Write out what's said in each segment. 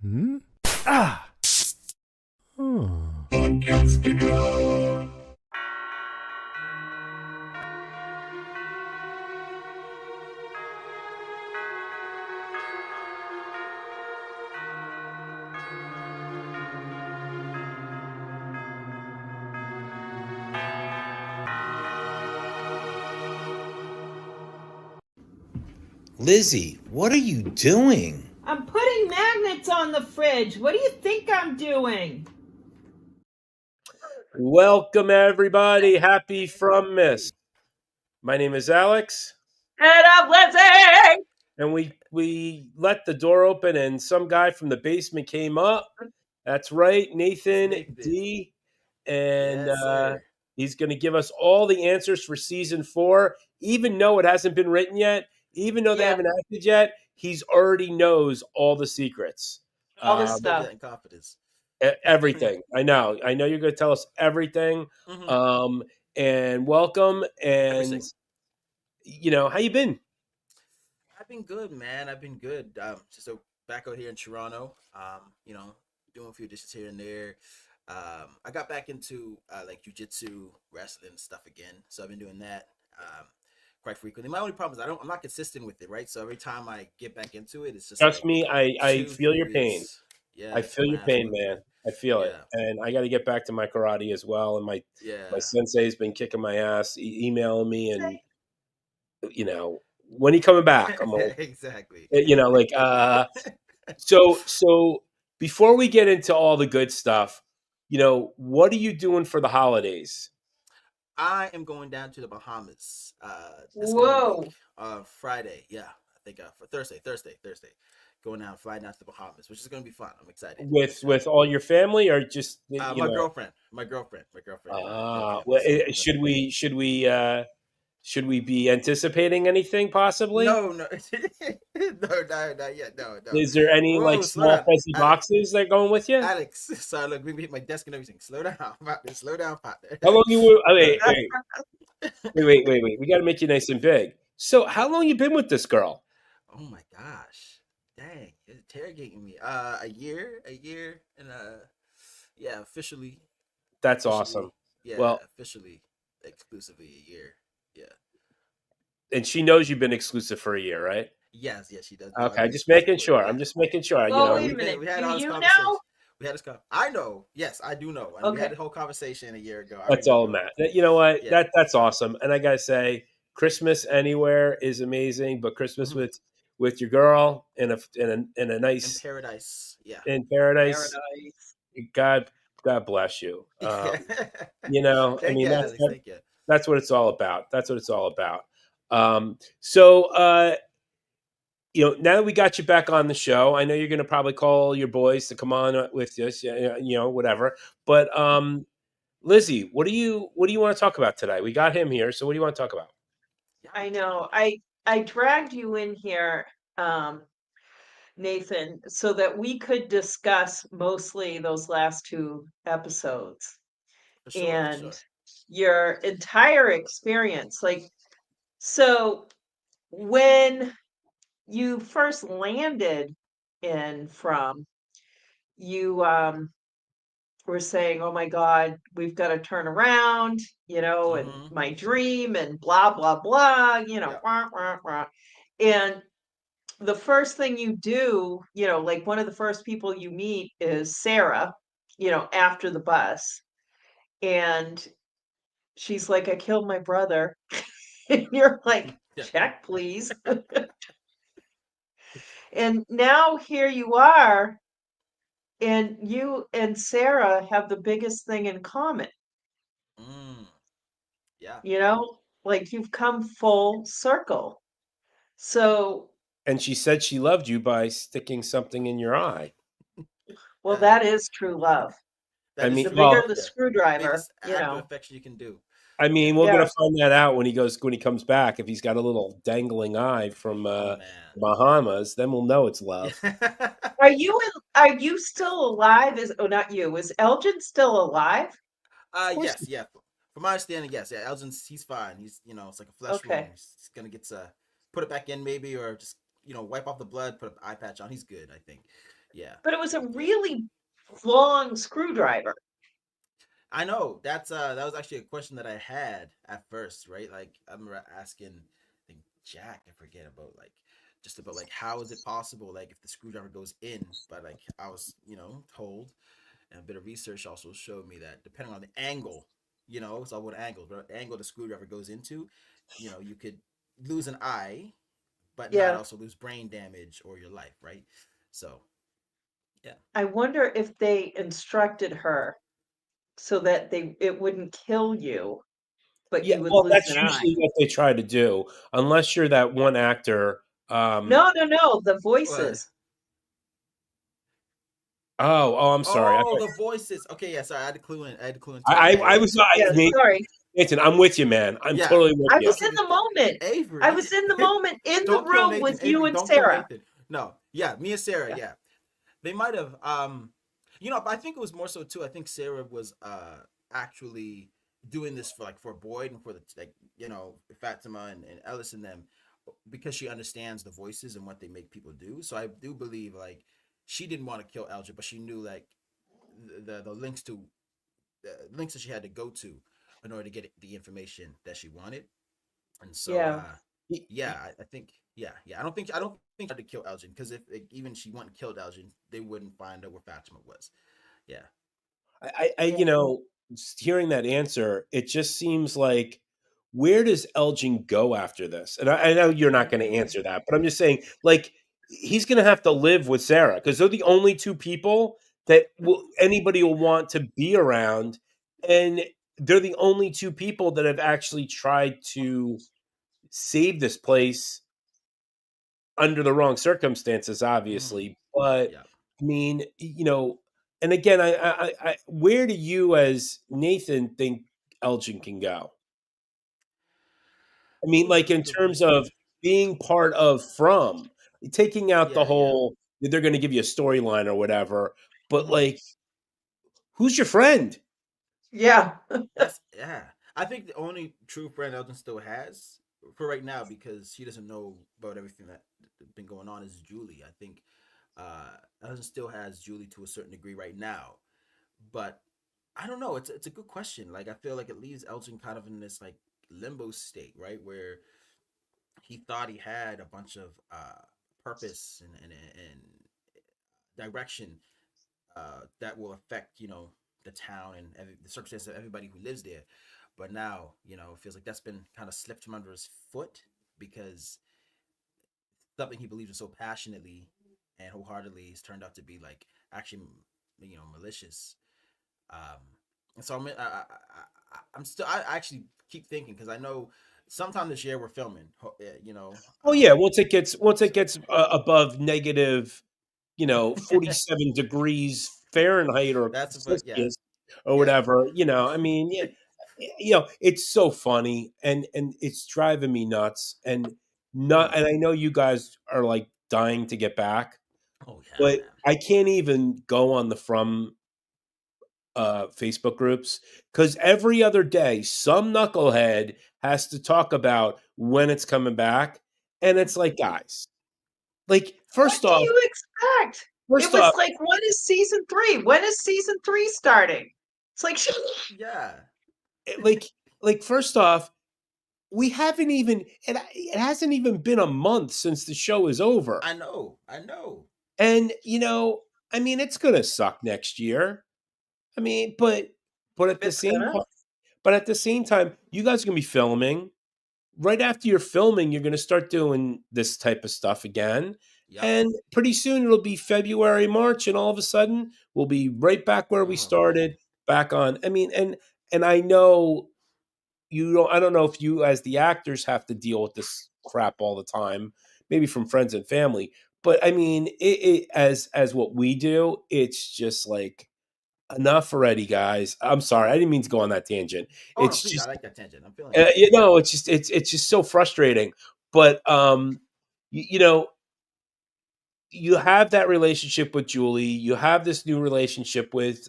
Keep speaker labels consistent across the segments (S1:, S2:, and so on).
S1: Hmm? Ah! Oh.
S2: Lizzie, what are you doing?
S3: I'm putting magnets on the fridge. What do you think I'm doing?
S4: Welcome, everybody. Happy from Miss. My name is Alex.
S3: And I'm Lizzie!
S4: And we let the door open and some guy from the basement came up. That's right, Nathan D. And
S5: Yes,
S4: he's going to give us all the answers for season 4, even though it hasn't been written yet, even though they haven't acted yet. He's already knows all the secrets.
S3: All this stuff.
S5: Confidence.
S4: Everything. I know you're going to tell us everything.
S5: Mm-hmm.
S4: And welcome. And
S5: Everything.
S4: How you been?
S5: I've been good, man. I've been good. So back out here in Toronto, doing a few dishes here and there. I got back into like jujitsu, wrestling stuff again. So I've been doing that quite frequently. My only problem is I'm not consistent with it, right? So every time I get back into it, it's just
S4: Trust
S5: like
S4: me, I feel your pain.
S5: Yeah,
S4: I feel your pain, man. I feel it. And I got to get back to my karate as well. And my sensei's been kicking my ass, emailing me, and when he coming back? I'm like,
S5: exactly.
S4: So before we get into all the good stuff, what are you doing for the holidays?
S5: I am going down to the Bahamas this
S3: Whoa.
S5: coming week, Friday. Yeah, I think for Thursday. Going down, flying down to the Bahamas, which is going to be fun. I'm excited.
S4: With all your family or just
S5: my girlfriend. My girlfriend.
S4: Should we be anticipating anything possibly?
S5: No, not yet. No.
S4: Is there any small fuzzy boxes that are going with you?
S5: Alex, so look, we hit my desk and everything. Slow down, partner.
S4: How long you were? Wait. We got to make you nice and big. So, how long you been with this girl?
S5: Oh my gosh, dang, it's interrogating me. A year, and officially.
S4: That's awesome.
S5: Yeah,
S4: well,
S5: officially, exclusively a year. Yeah.
S4: And she knows you've been exclusive for a year, right?
S5: Yes, she does.
S4: Okay, just making sure. I'm just making sure.
S3: Well, wait a minute.
S5: We had
S3: Do
S5: all this
S3: you
S5: conversation.
S3: know?
S5: We had this conversation. I know. Yes, I do know. And we had a whole conversation a year ago.
S4: That's all, Matt. You know what? Yeah. That's awesome. And I gotta say, Christmas anywhere is amazing, but Christmas with your girl in a nice
S5: in paradise. Yeah.
S4: In paradise. God bless you.
S5: Thank you.
S4: That's what it's all about. Now that we got you back on the show, I know you're going to probably call your boys to come on with us, whatever. But Lizzie, what do you want to talk about today? We got him here, so what do you want to talk about?
S3: I know. I dragged you in here, Nathan, so that we could discuss mostly those last 2 episodes and your entire experience. So when you first landed in From, you were saying, oh my God, we've got to turn around, and my dream and blah, blah, blah, wah, wah, wah. And the first thing you do, one of the first people you meet is Sarah, after the bus. And she's like, I killed my brother. And you're like, check, please. And now here you are, and you and Sarah have the biggest thing in common.
S5: Yeah.
S3: You've come full circle. So.
S4: And she said she loved you by sticking something in your eye.
S3: Well, that is true love. The bigger the screwdriver,
S5: affection you can do.
S4: I mean, we're gonna find that out when he comes back. If he's got a little dangling eye from Bahamas, then we'll know it's love.
S3: Are you still alive? Not you. Is Elgin still alive?
S5: Yes. From my understanding, yes. Yeah, Elgin's he's fine. He's it's like a flesh wound. He's gonna get put it back in maybe, or just wipe off the blood, put an eye patch on. He's good, I think. Yeah.
S3: But it was a really long screwdriver.
S5: I know that was actually a question that I had at first, right? Like I remember asking, I think Jack, I forget about like just about like how is it possible like if the screwdriver goes in, but like I was told, and a bit of research also showed me that depending on the angle, so what angle, the angle the screwdriver goes into, you could lose an eye, but not
S3: Yeah.
S5: also lose brain damage or your life, right? So yeah.
S3: I wonder if they instructed her so that it wouldn't kill you, but
S4: Yeah,
S3: you would
S4: well,
S3: lose
S4: that's
S3: an eye.
S4: usually what they try to do, unless you're that one actor.
S3: No, the
S5: What?
S3: voices.
S4: I'm sorry.
S5: Oh, the voices. Okay, yeah. Sorry, I had to clue in. I had to clue into it.
S4: I was
S3: Yeah, sorry.
S4: Nathan. I'm with you, man. I'm
S5: Yeah.
S4: totally with
S3: I
S4: you.
S3: was in the moment. I
S5: Avery.
S3: was in the moment in the
S5: Don't kill
S3: room
S5: Nathan.
S3: with you
S5: Avery,
S3: and
S5: don't kill
S3: Sarah.
S5: Nathan. No. Yeah, me and Sarah.
S3: Yeah.
S5: Yeah. They might have. I think it was more so too. I think Sarah was actually doing this for Boyd and for the Fatima and Ellis and them, because she understands the voices and what they make people do. So I do believe like she didn't want to kill Elgin, but she knew like the links to links that she had to go to in order to get the information that she wanted. And so
S3: Yeah.
S5: yeah, I think I don't think she had to kill Elgin, because if even she went and killed Elgin, they wouldn't find out where Fatima was. Yeah.
S4: Hearing that answer, it just seems like, where does Elgin go after this? And I know you're not going to answer that, but I'm just saying, like, he's going to have to live with Sarah, because they're the only two people that anybody will want to be around, and they're the only two people that have actually tried to save this place under the wrong circumstances, obviously. But
S5: Yeah.
S4: I mean, and again, where do you, as Nathan, think Elgin can go? I mean,
S5: Ooh,
S4: like,
S5: that's a
S4: in
S5: good
S4: terms
S5: question.
S4: of being part of From, taking out the
S5: Yeah, yeah.
S4: whole, they're going to give you a storyline or whatever, but
S5: Mhm.
S4: like, who's your friend?
S3: Yeah.
S5: Yeah. I think the only true friend Elgin still has for right now, because she doesn't know about everything that's been going on, is Julie. I think Elgin still has Julie to a certain degree right now, but I don't know. It's a good question. Like I feel like it leaves Elgin kind of in this like limbo state, right, where he thought he had a bunch of purpose and direction that will affect the town and the circumstances of everybody who lives there. But now it feels like that's been kind of slipped from under his foot, because something he believes in so passionately and wholeheartedly has turned out to be like actually malicious. Um, and so I'm still I actually keep thinking, because I know sometime this year we're filming.
S4: Oh yeah, once it gets above negative,
S5: So
S4: 47 degrees Fahrenheit or
S5: that's yeah,
S4: Celsius or
S5: yeah.
S4: whatever, I mean, yeah, it's so funny, and it's driving me nuts, and
S5: Mhm.
S4: I know you guys are like dying to get back,
S5: Oh yeah,
S4: but
S5: man.
S4: I can't even go on the From Facebook groups, because every other day some knucklehead has to talk about when it's coming back, and it's like, guys, like,
S3: What do you expect? It
S4: first
S3: was
S4: off,
S3: like, when is season 3? When is season 3 starting? It's like,
S5: Yeah.
S4: like first off, we haven't even it hasn't even been a month since the show is over.
S5: I know. I know.
S4: And I mean, it's gonna suck next year. I mean, but at the
S3: it's
S4: same
S3: gonna.
S4: time, you guys are gonna be filming. Right after you're filming, you're gonna start doing this type of stuff again.
S5: Yep.
S4: And pretty soon it'll be February, March, and all of a sudden we'll be right back where we
S5: Oh man.
S4: started, back on. I mean, and I know I don't know if you as the actors have to deal with this crap all the time, maybe from friends and family, but I mean, as what we do, it's just like, enough already, guys. I'm sorry, I didn't mean to go on that tangent.
S5: Oh no,
S4: It's
S5: please. I
S4: just
S5: like that tangent. I'm feeling it.
S4: it's just so frustrating. But you have that relationship with Julie, you have this new relationship with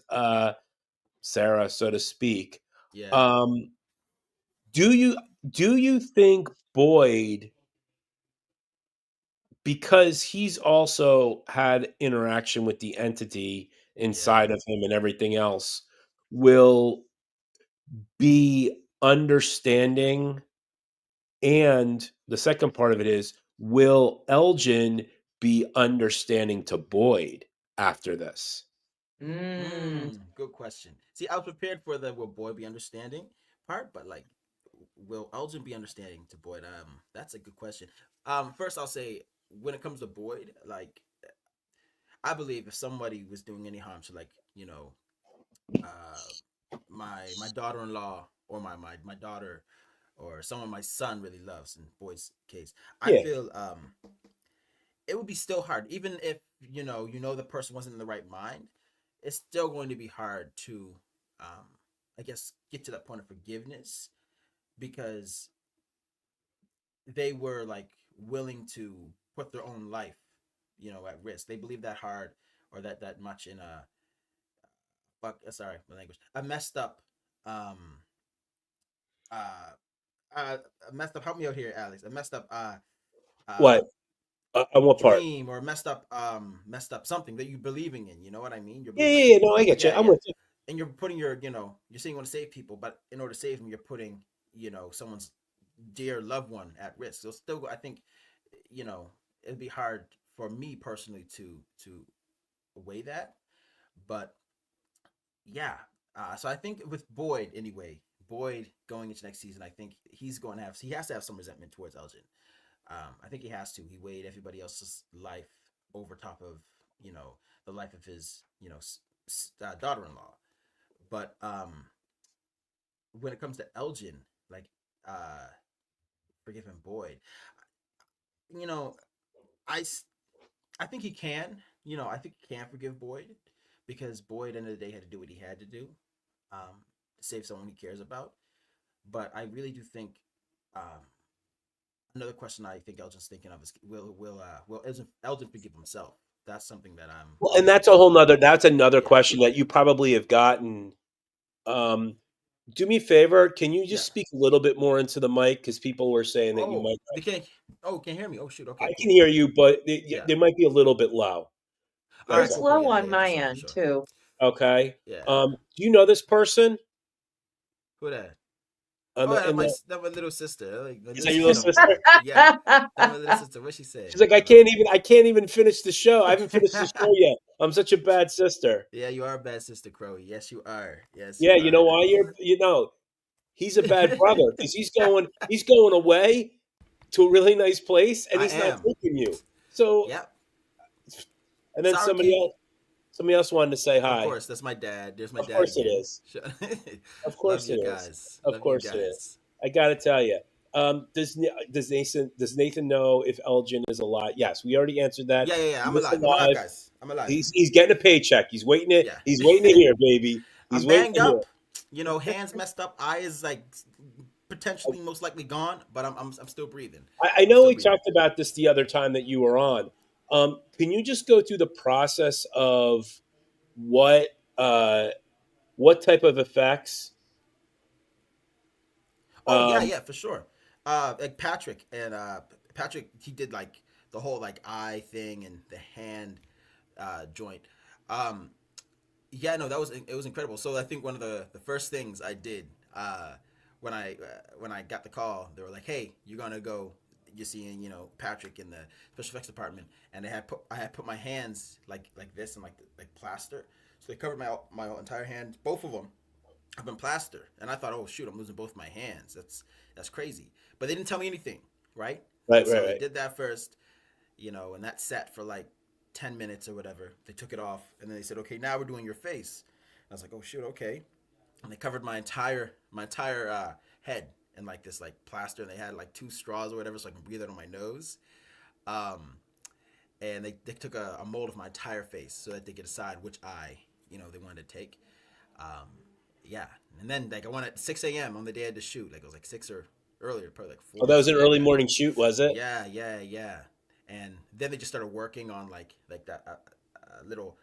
S4: Sarah, so to speak.
S5: Yeah.
S4: um do you think Boyd because he's also had interaction with the entity inside
S5: Yeah.
S4: of him and everything else, will be understanding. And the second part of it is, will Elgin be understanding to Boyd after this?
S5: Good question. See, I was prepared for the will Boyd be understanding part, but like, will Elgin be understanding to Boyd? That's a good question. First I'll say, when it comes to Boyd, like, I believe if somebody was doing any harm to, like, my daughter-in-law, or my daughter, or someone my son really loves, in Boyd's case, I
S4: Yeah.
S5: feel it would be still hard, even if the person wasn't in the right mind. It's still going to be hard to, I guess, get to that point of forgiveness, because they were like willing to put their own life, at risk. They believe that hard, or that much in a sorry, my language, a messed up, um uh a messed up, help me out here, Alex, a messed up uh
S4: What? On what part?
S5: dream, or messed up something that you're believing in, you know what I mean? You're
S4: Yeah,
S5: like,
S4: yeah, yeah. No, I get you.
S5: yeah,
S4: I'm
S5: yeah.
S4: with you.
S5: And you're putting you're saying you want to save people, but in order to save them, you're putting, someone's dear loved one at risk. So still, I think, you know it'd be hard for me personally to weigh that. But yeah, so I think with Boyd, anyway, Boyd going into next season, I think he has to have some resentment towards Elgin. I think he has to. He weighed everybody else's life over top of, the life of his, daughter-in-law. But when it comes to Elgin, like, uh, forgiving Boyd, you know, I I think he can. I think he can forgive Boyd, because Boyd, at the end of the day, had to do what he had to do, to save someone he cares about. But I really do think, um, another question I think Elgin's thinking of is, will Elgin forgive himself? That's something that I'm
S4: Well, and
S5: really
S4: that's a
S5: interested
S4: whole
S5: in.
S4: nother. That's another
S5: Yeah,
S4: question that you probably have gotten. Um, do me a favor. Can you
S5: yeah.
S4: just speak a little bit more into the mic, because people were saying that you
S5: Oh,
S4: might.
S5: they can't. Oh, can't hear me. Oh shoot.
S4: I
S5: Okay,
S4: can
S5: cool,
S4: hear
S5: cool.
S4: you, but
S5: Yeah.
S4: they might be a little bit low.
S5: All right,
S4: That's
S3: It's
S5: cool,
S4: all.
S5: cool.
S3: low
S5: Yeah,
S3: on
S5: yeah, for
S3: my
S5: sure, for
S3: end
S5: sure.
S3: too.
S4: Okay.
S5: Yeah.
S4: Do you know this person?
S5: Who that?
S4: On
S5: Oh,
S4: the,
S5: yeah,
S4: in the,
S5: that's my little sister. Like, my
S4: is
S5: little
S4: that your
S5: sister
S4: little
S5: don't play.
S4: sister?
S5: Yeah, that's my little sister. What she say?
S4: She's like, I can't even finish the show. I haven't finished the show yet. I'm such a bad sister.
S5: Yeah, you are a bad sister, Crowy. Yes, you are. Yes, you
S4: Yeah, you know
S5: are.
S4: why he's a bad brother, because he's going away to a really nice place, and
S5: I
S4: he's not
S5: am.
S4: taking you. So,
S5: Yep.
S4: and then
S5: Sorry, King.
S4: somebody else wanted to say
S5: Of
S4: hi.
S5: course, that's my dad. There's my
S4: Of
S5: dad
S4: course it
S5: again.
S4: is. Of
S5: Love
S4: course it
S5: you
S4: is.
S5: guys.
S4: Of
S5: Love you
S4: course it is.
S5: guys.
S4: I got to tell you. Does Nathan know if Elgin is alive? Yes, we already answered that.
S5: Yeah, yeah, yeah.
S4: He
S5: I'm
S4: is
S5: alive. I'm alive,
S4: alive.
S5: guys. I'm alive.
S4: He's getting a paycheck.
S5: Yeah.
S4: He's waiting to hear, baby.
S5: I'm
S4: He's waiting
S5: banged
S4: to hear.
S5: up. Hands messed up. Eyes like potentially most likely gone, but I'm still breathing.
S4: I
S5: I'm
S4: know
S5: still
S4: we
S5: breathing.
S4: talked about this the other time that you were on. Can you just go through the process of what uh, what type of effects?
S5: Oh yeah,
S4: Um,
S5: yeah, for sure. Like Patrick, he did like the whole like eye thing and the hand joint. Um, yeah, no, it was incredible. So I think one of the first things I did, when I got the call, they were like, "Hey, you're gonna go. You're seeing, Patrick in the special effects department," and I had put my hands like this and like plaster. So they covered my entire hand, both of them. I've been plaster, and I thought, oh shoot, I'm losing both my hands. That's crazy. But they didn't tell me anything, right?
S4: right,
S5: And
S4: right,
S5: so they
S4: right.
S5: did that first, and that set for like 10 minutes or whatever. They took it off, and then they said, okay, now we're doing your face. And I was like, oh shoot, okay. And they covered my entire head in like this like plaster, and they had like two straws or whatever, so I can breathe out on my nose. Um, and they took a mold of my entire face so that they could decide which eye they wanted to take. Um, yeah, and then like I went at 6 a.m. on the day of the shoot. Like it was like 6 or earlier, probably like
S4: Oh,
S5: 4
S4: that
S5: or
S4: was an
S5: something like
S4: early
S5: that.
S4: morning shoot, was it?
S5: Yeah, yeah, yeah. And then they just started working on like that little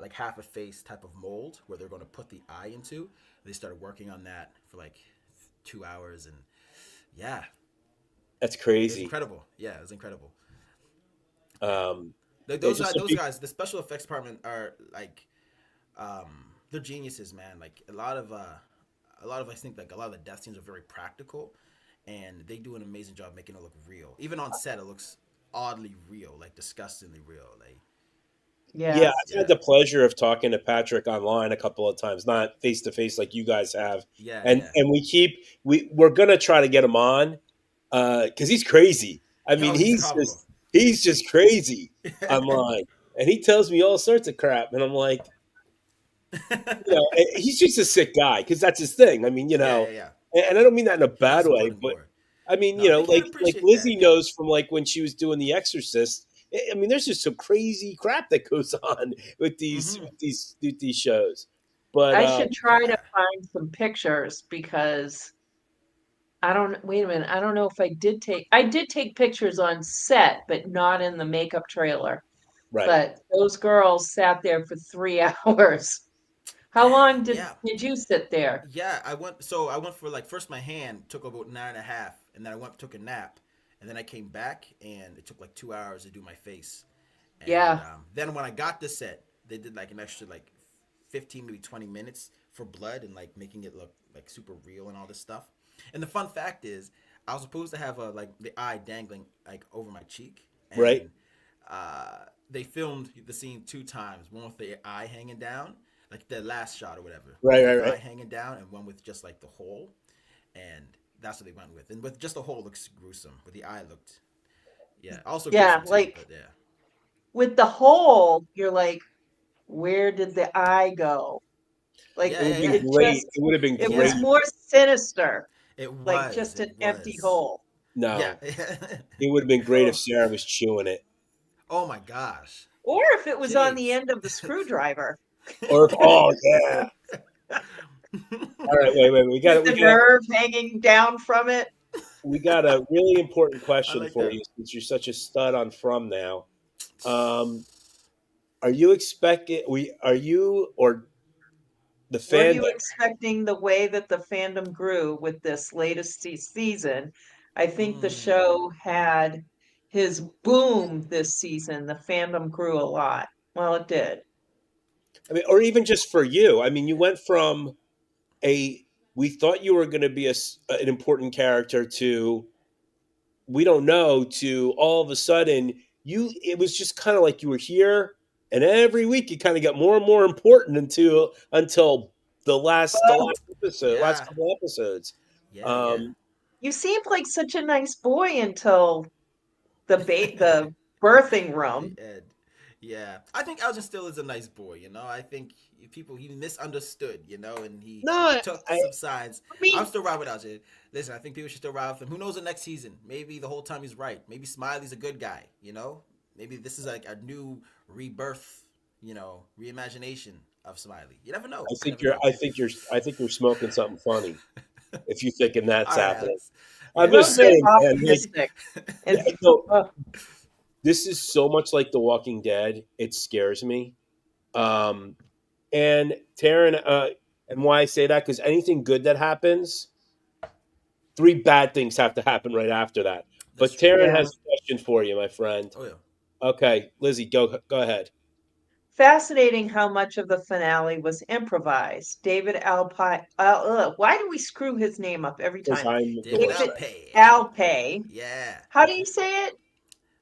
S5: like half a face type of mold where they're going to put the eye into. They started working on that for like 2 hours, and yeah,
S4: That's
S5: it was
S4: crazy.
S5: incredible. Yeah, it was incredible. Like
S4: yeah,
S5: those
S4: just
S5: guys,
S4: some people,
S5: the special effects department are like, they're geniuses, man. Like I think like a lot of the death scenes are very practical, and they do an amazing job making it look real. Even on set, it looks oddly real, like disgustingly real. Like
S4: yeah,
S3: Yeah.
S4: I've
S5: yeah,
S4: had the pleasure of talking to Patrick online a couple of times, not face to face like you guys have,
S5: yeah,
S4: and
S5: yeah.
S4: we're gonna try to get him on because he's crazy. I mean,
S5: Oh, he's comical.
S4: he's just crazy online, and he tells me all sorts of crap, and I'm like, he's just a sick guy because that's his thing. I mean,
S5: Yeah, yeah, yeah.
S4: and I don't mean that in a
S5: He
S4: bad
S5: loves
S4: way,
S5: blood and
S4: but
S5: gore.
S4: I mean,
S5: No, they can't
S4: like
S5: appreciate that.
S4: Lizzie knows from like when she was doing The Exorcist. I mean, there's just some crazy crap that goes on with
S5: Hmm.
S4: these shows. But
S3: I should try to
S5: Yeah.
S3: find some pictures because I don't, wait a minute. I don't know if I did take pictures on set, but not in the makeup trailer.
S4: right,
S3: But those girls sat there for 3 hours. How long
S5: Yeah.
S3: did you sit there?
S5: Yeah, I went for like first my hand took about 9.5, and then I took a nap, and then I came back and it took like 2 hours to do my face, and
S3: Yeah.
S5: then when I got the set, they did like an extra like 15 maybe 20 minutes for blood and like making it look like super real and all this stuff. And the fun fact is, I was supposed to have like the eye dangling like over my cheek,
S4: right,
S5: and they filmed the scene 2 times, one with the eye hanging down, like the last shot or whatever,
S4: right,
S5: with
S4: right,
S5: the eye
S4: right.
S5: hanging down, and one with just like the hole, and that's what they went with. And with just the hole looks gruesome, but the eye looked, yeah, also
S3: Yeah.
S5: gruesome too.
S3: Like
S5: But yeah,
S3: with the hole, you're like, where did the eye go? Like
S4: It
S5: yeah,
S4: would
S5: yeah,
S4: have been
S5: yeah,
S3: it
S4: great.
S3: just,
S4: It would have been
S3: it
S4: great.
S3: was
S5: yeah.
S3: more sinister,
S5: It
S3: like
S5: was,
S3: just
S5: it
S3: an empty
S5: was,
S3: hole.
S5: yeah.
S4: No, it would have been great if
S3: Oh.
S4: Sarah was chewing it,
S5: Oh my gosh,
S3: Or if it was on the
S5: jeez.
S3: end of the screwdriver
S4: or if oh yeah. All right, wait.
S3: with the nerve hanging down from it.
S4: We got a really important
S5: I
S4: question
S5: like
S4: for
S5: that.
S4: you since you're such a stud on From now. Um, are you expecting we are you or the
S3: What are
S4: fandom?
S3: you expecting the way that the fandom grew with this latest season? I think the
S5: Mm.
S3: show had his boom this season. The fandom grew a lot. Well, it did.
S4: I mean, or even just for you. I mean, you went from a we thought you were going to be an important character to we don't know to all of a sudden you it was just kind of like you were here and every week it kind of got more and more important until
S3: Well,
S4: last
S5: Yeah,
S4: couple episodes.
S5: yeah, yeah.
S4: Um,
S3: you seemed like such a nice boy until the birthing
S5: The
S3: room.
S5: Ed. Yeah, I think Elgin still is a nice boy. I think he misunderstood. And he
S4: no,
S5: took
S4: I
S5: some sides.
S3: I
S5: I'm
S3: mean,
S5: still riding with Elgin. Listen, I think people should still ride with him. Who knows the next season? Maybe the whole time he's right. Maybe Smiley's a good guy. Maybe this is like a new rebirth. Reimagination of Smiley. You never know.
S4: I
S5: You
S4: think
S5: never know.
S4: I think you're smoking something funny if you're thinking that's
S5: All right,
S4: happening.
S5: Alex.
S4: I'm
S5: Yeah,
S3: don't
S4: just
S5: no.
S3: get
S4: saying, man. Like,
S3: optimistic.
S4: yeah,
S3: And
S4: no,
S3: uh,
S4: this is so much like The Walking Dead. It scares me. Um, and Taryn, and why I say that because anything good that happens, three bad things have to happen right after that.
S5: That's
S4: But
S5: true.
S4: Taryn
S3: yeah.
S4: has a question for you, my friend.
S5: Oh yeah.
S4: Okay, Lizzie, go ahead.
S3: Fascinating how much of the finale was improvised. David Alpay. Why do we screw his name up every
S4: Because
S3: time?
S4: I'm the
S5: David
S4: worst.
S3: David
S5: Alpay.
S3: Alpay.
S5: Yeah.
S3: How do you say it?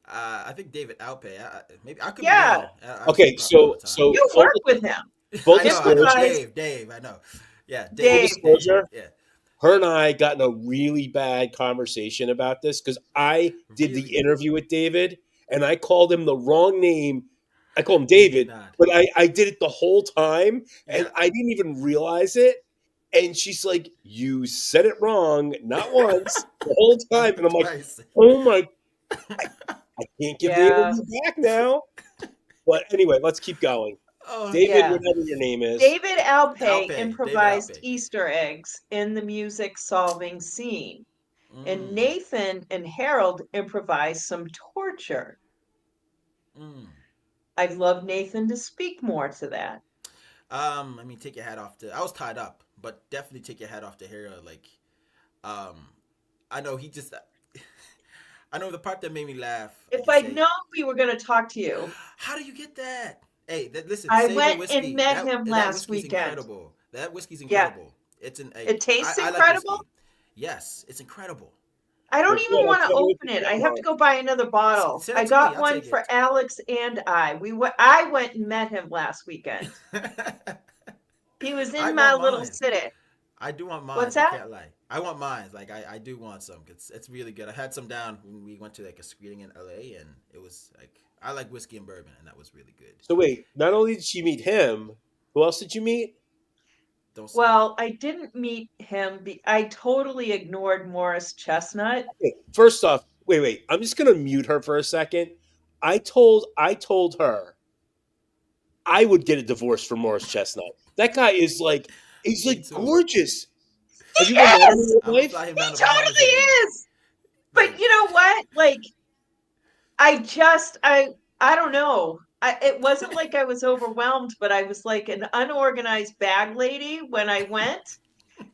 S5: I think David Alpay. Maybe I could be
S3: Yeah,
S5: wrong. I've seen
S4: Okay,
S5: it probably all the time.
S3: you
S4: full,
S3: work with him.
S4: full
S5: I know.
S4: disclosure,
S3: Improvise,
S5: Dave. I know. Yeah,
S4: full
S5: Dave.
S3: Dave.
S4: disclosure.
S5: Yeah.
S4: Her and I got in a really bad conversation about this because I did the
S5: Really?
S4: interview with David and I called him the wrong name. I called him
S5: You did
S4: David,
S5: not.
S4: but I did it the whole time and
S5: Yeah.
S4: I didn't even realize it. And she's like, "You said it wrong, not once, the whole time." And I'm like,
S5: Twice.
S4: "Oh my, I can't give the
S3: Yeah,
S4: interview back now." But anyway, let's keep going.
S5: Oh,
S4: David,
S3: yeah.
S4: whatever your name is.
S3: David Alpay
S5: Alpay. David
S3: improvised
S5: Alpay.
S3: Easter eggs in the music solving scene. And
S5: Mm.
S3: Nathan and Harold improvised some torture.
S5: Mm.
S3: I'd love Nathan to speak more to that.
S5: I mean, take your hat off to. I was tied up, but definitely take your hat off to Hera. Like, um, I know he just. I know the part that made me laugh.
S3: If
S5: Like you
S3: I'd
S5: say,
S3: known we were going to talk to you,
S5: how do you get that? Hey, listen,
S3: I
S5: save the
S3: went and
S5: whiskey.
S3: met him
S5: That
S3: last
S5: whiskey's
S3: weekend.
S5: incredible. That whiskey's
S3: Yeah.
S5: incredible. It's
S3: It tastes
S5: I like
S3: incredible.
S5: whiskey. Yes, it's incredible.
S3: I don't
S4: Well,
S3: even
S4: good.
S3: want
S4: I
S3: to
S4: can't wait
S3: open
S4: to
S3: it.
S4: try
S3: I have to
S4: mine.
S3: go buy another bottle.
S5: Send
S3: I
S5: it to me.
S3: got
S5: I'll
S3: one
S5: take
S3: for
S5: it.
S3: Alex and I. I went and met him last weekend. He was
S5: I
S3: in my
S5: want
S3: little
S5: mine.
S3: city.
S5: I do want mine.
S3: What's
S5: I
S3: that?
S5: can't lie. I want mine. Like I do want some. It's really good. I had some down when we went to like a screening in LA, and it was like I like whiskey and bourbon, and that was really good.
S4: So wait, not only did she meet him, who else did you meet?
S5: Don't say
S3: Well, I didn't meet him. I totally ignored Morris Chestnut.
S4: Okay, first off, wait. I'm just gonna mute her for a second. I told her I would get a divorce from Morris Chestnut. That guy is like he's
S5: Me
S4: like
S5: too.
S4: gorgeous. Have
S3: He
S4: you ever met him in
S3: is.
S4: real
S5: I'm gonna
S4: life?
S5: fly him
S3: He
S5: down to Bahamas
S3: totally
S5: with me.
S3: is. But
S5: Like,
S3: you know what? Like, I don't know. It wasn't like I was overwhelmed, but I was like an unorganized bag lady when I went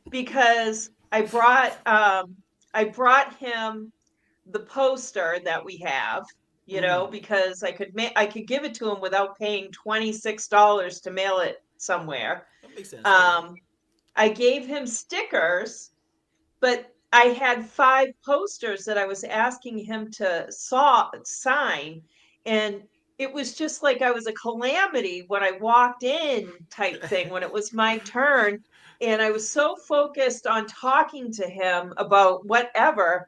S3: because I brought him the poster that we have, because I could give it to him without paying $26 to mail it somewhere.
S5: that makes sense. Yeah.
S3: I gave him stickers, but I had 5 posters that I was asking him to sign, and it was just like I was a calamity when I walked in type thing when it was my turn, and I was so focused on talking to him about whatever.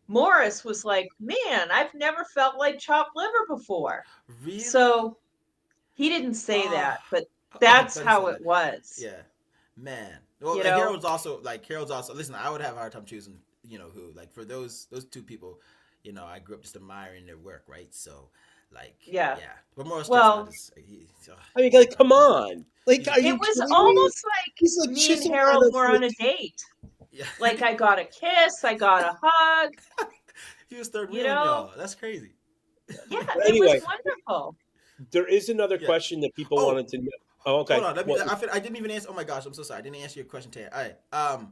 S3: Morris was like, "Man, I've never felt like chopped liver before."
S5: Really?
S3: So he didn't say
S5: Oh,
S3: that, but
S5: I
S3: that's
S5: thought he
S3: how
S5: said
S3: it
S5: that.
S3: was.
S5: Yeah, man. Well,
S3: You
S5: like
S3: know?
S5: Harold's also. Listen, I would have a hard time choosing. Who? Like for those two people, I grew up just admiring their work, right? So, like,
S3: Yeah.
S5: yeah. But Morris
S3: Well,
S5: Chestnut is.
S4: I mean, like, come on. Like,
S5: He's
S4: are you
S3: it was
S4: kidding me?
S3: almost like
S4: He's like
S3: me and
S4: chiseled out
S3: Harold
S4: of
S3: were on a date.
S5: yeah.
S3: Like I got a kiss, I got a hug,
S5: He was third
S3: you
S5: wheeling
S3: know?
S5: y'all. That's crazy.
S3: Yeah,
S4: But
S3: it was
S4: anyway,
S3: wonderful.
S4: there is another
S5: Yeah.
S4: question that people
S5: Oh,
S4: wanted to know. Oh,
S5: hold
S4: okay.
S5: on.
S4: What?
S5: I didn't even answer. Oh my gosh, I'm so sorry. I didn't answer your question, Tay. All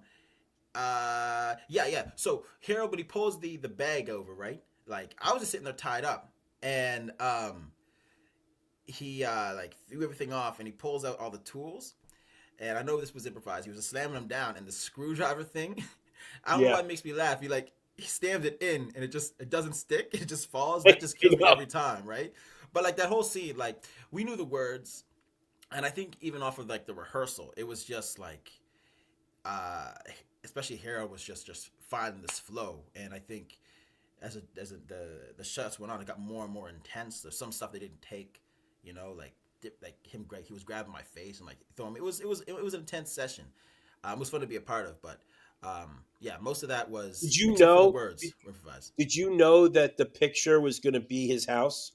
S5: right. Yeah. So Harold, when he pulls the bag over, right? Like I was just sitting there tied up, and he like threw everything off, and he pulls out all the tools. And I know this was improvised. He was just slamming them down, and the screwdriver thing. I don't know why it makes me laugh. He stabs it in, and it doesn't stick. It just falls. That just kills me every time, right? But like that whole scene, like we knew the words, and I think even off of like the rehearsal, it was just like, especially Harold was just finding this flow, and I think as the shots went on, it got more and more intense. There's some stuff they didn't take, like him. He was grabbing my face and like throwing me. It was an intense session. It was fun to be a part of, but yeah, most of that was.
S4: Did you
S5: except for
S4: know?
S5: the words were improvised?
S4: Did you know that the picture was going to be his house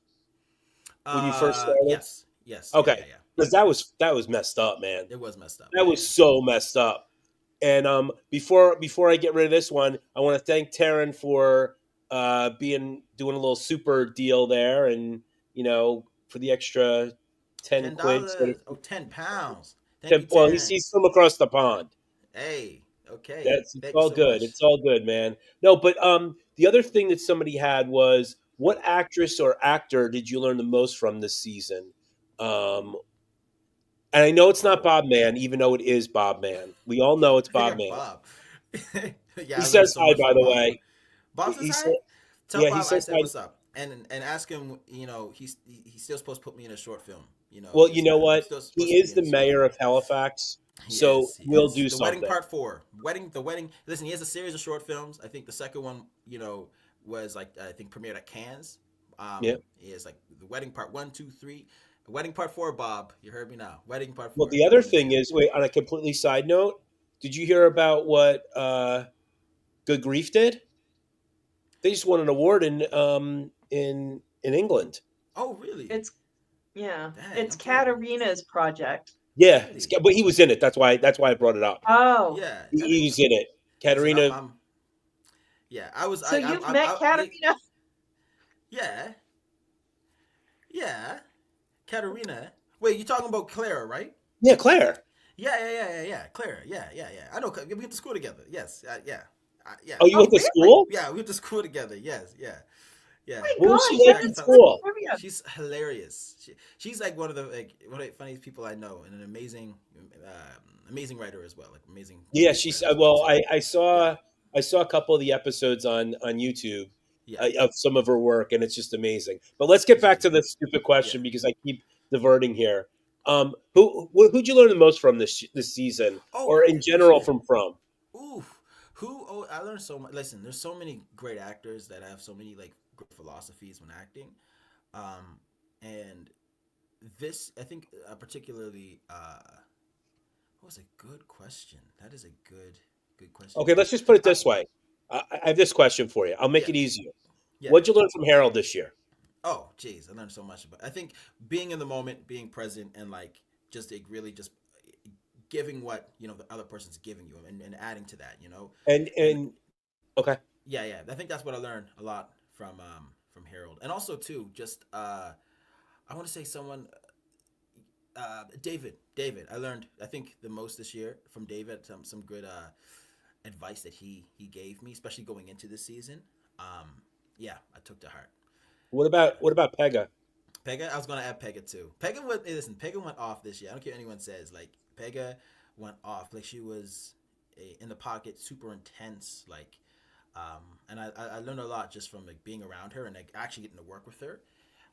S4: when you first started?
S5: Yes.
S4: Okay,
S5: Yeah.
S4: because that was messed up, man.
S5: It was messed up.
S4: That was so messed up. And before I get rid of this one, I want to thank Taryn for doing a little super deal there, and for the extra 10 quid.
S5: $10. Oh, 10 pounds. Thank you,
S4: Well,
S5: Taryn.
S4: he's from across the pond.
S5: Hey, okay.
S4: It's
S5: Thank
S4: all
S5: you so
S4: good.
S5: much.
S4: It's all good, man. No, but the other thing that somebody had was, what actress or actor did you learn the most from this season? And I know it's not Bob Man, even though it is Bob Man. We all know it's Bob Man.
S5: Bob. Yeah,
S4: He
S5: I learned
S4: says
S5: so
S4: hi,
S5: much
S4: by
S5: from
S4: the
S5: Bob.
S4: way.
S5: Bob says
S4: He
S5: hi?
S4: said,
S5: Tell
S4: yeah,
S5: Bob
S4: he
S5: I
S4: says
S5: said
S4: hi.
S5: what's up. And ask him, he's still supposed to put me in a short film.
S4: Well,
S5: he's
S4: you know what?
S5: still supposed
S4: He
S5: to put
S4: is
S5: me in
S4: the
S5: a short
S4: mayor
S5: film.
S4: of Halifax,
S5: He
S4: so
S5: is.
S4: we'll do
S5: The
S4: something.
S5: Wedding Part 4. The wedding. Listen, he has a series of short films. I think the second one, was like I think premiered at Cannes.
S4: Yeah.
S5: He has like the Wedding Part 1, 2, 3. Wedding Part 4, Bob. You heard me now. Wedding Part 4.
S4: Well, the other thing is, wait, on a completely side note, did you hear about what Good Grief did? They just won an award in England.
S5: Oh, really?
S3: It's
S5: Dang,
S3: it's
S5: I'm terrible.
S3: Katerina's project.
S4: Yeah,
S5: Really?
S4: but he was in it. That's why I brought it up.
S3: Oh,
S5: Yeah.
S4: He was in it.
S5: Listen,
S4: Katerina.
S5: yeah, I was.
S3: so you've met Katerina?
S5: Yeah. Katerina. Wait, you talking about Clara, right?
S4: Yeah, Claire.
S5: Yeah. Clara. Yeah. I know. We went to school together. Yes. Yeah. Yeah.
S4: Oh, you
S3: Oh,
S4: went to
S3: really?
S4: school?
S5: Yeah, we went to school together. Yes, yeah, yeah.
S3: Oh my
S4: What was she
S3: gosh,
S4: like
S3: that
S4: in
S3: is such
S4: school?
S3: trivia.
S5: She's hilarious. She's like one of the funniest people I know, and an amazing writer as well. Like amazing
S4: Yeah,
S5: comedic
S4: she's
S5: writer as well
S4: well.
S5: too.
S4: I
S5: Yeah,
S4: saw a couple of the episodes on YouTube
S5: yeah.
S4: of some of her work, and it's just amazing. But let's get
S5: She's
S4: back
S5: really
S4: to
S5: good.
S4: the stupid
S5: Yeah,
S4: question because I keep diverting here. Who'd you learn the most from this season,
S5: Oh,
S4: or in
S5: for
S4: general
S5: sure.
S4: from?
S5: Ooh, who? Oh, I learned so much. Listen, there's so many great actors that have so many like great philosophies when acting. Um, and this, I think, particularly, what was a good question. That is a good question.
S4: Okay, let's just put it
S5: Uh,
S4: this way. I have this question for you. I'll make
S5: yeah,
S4: it easier.
S5: yeah.
S4: What'd you learn from Harold this year?
S5: Oh, geez, I learned so much about. I think being in the moment, being present, and like just like, really just giving what the other person's giving you, and adding to that, and
S4: And okay.
S5: yeah, yeah. I think that's what I learned a lot from Harold, and also too, just I want to say someone, David. I learned I think the most this year from David. Some good advice that he gave me, especially going into this season. Yeah, I took to heart. Yeah.
S4: What about Pegah?
S5: Pegah, I was gonna add Pegah too. Pegah went. Hey, listen, Pegah went off this year. I don't care what anyone says. Like Pegah went off. Like she was in the pocket, super intense. Like, and I learned a lot just from like being around her and like actually getting to work with her,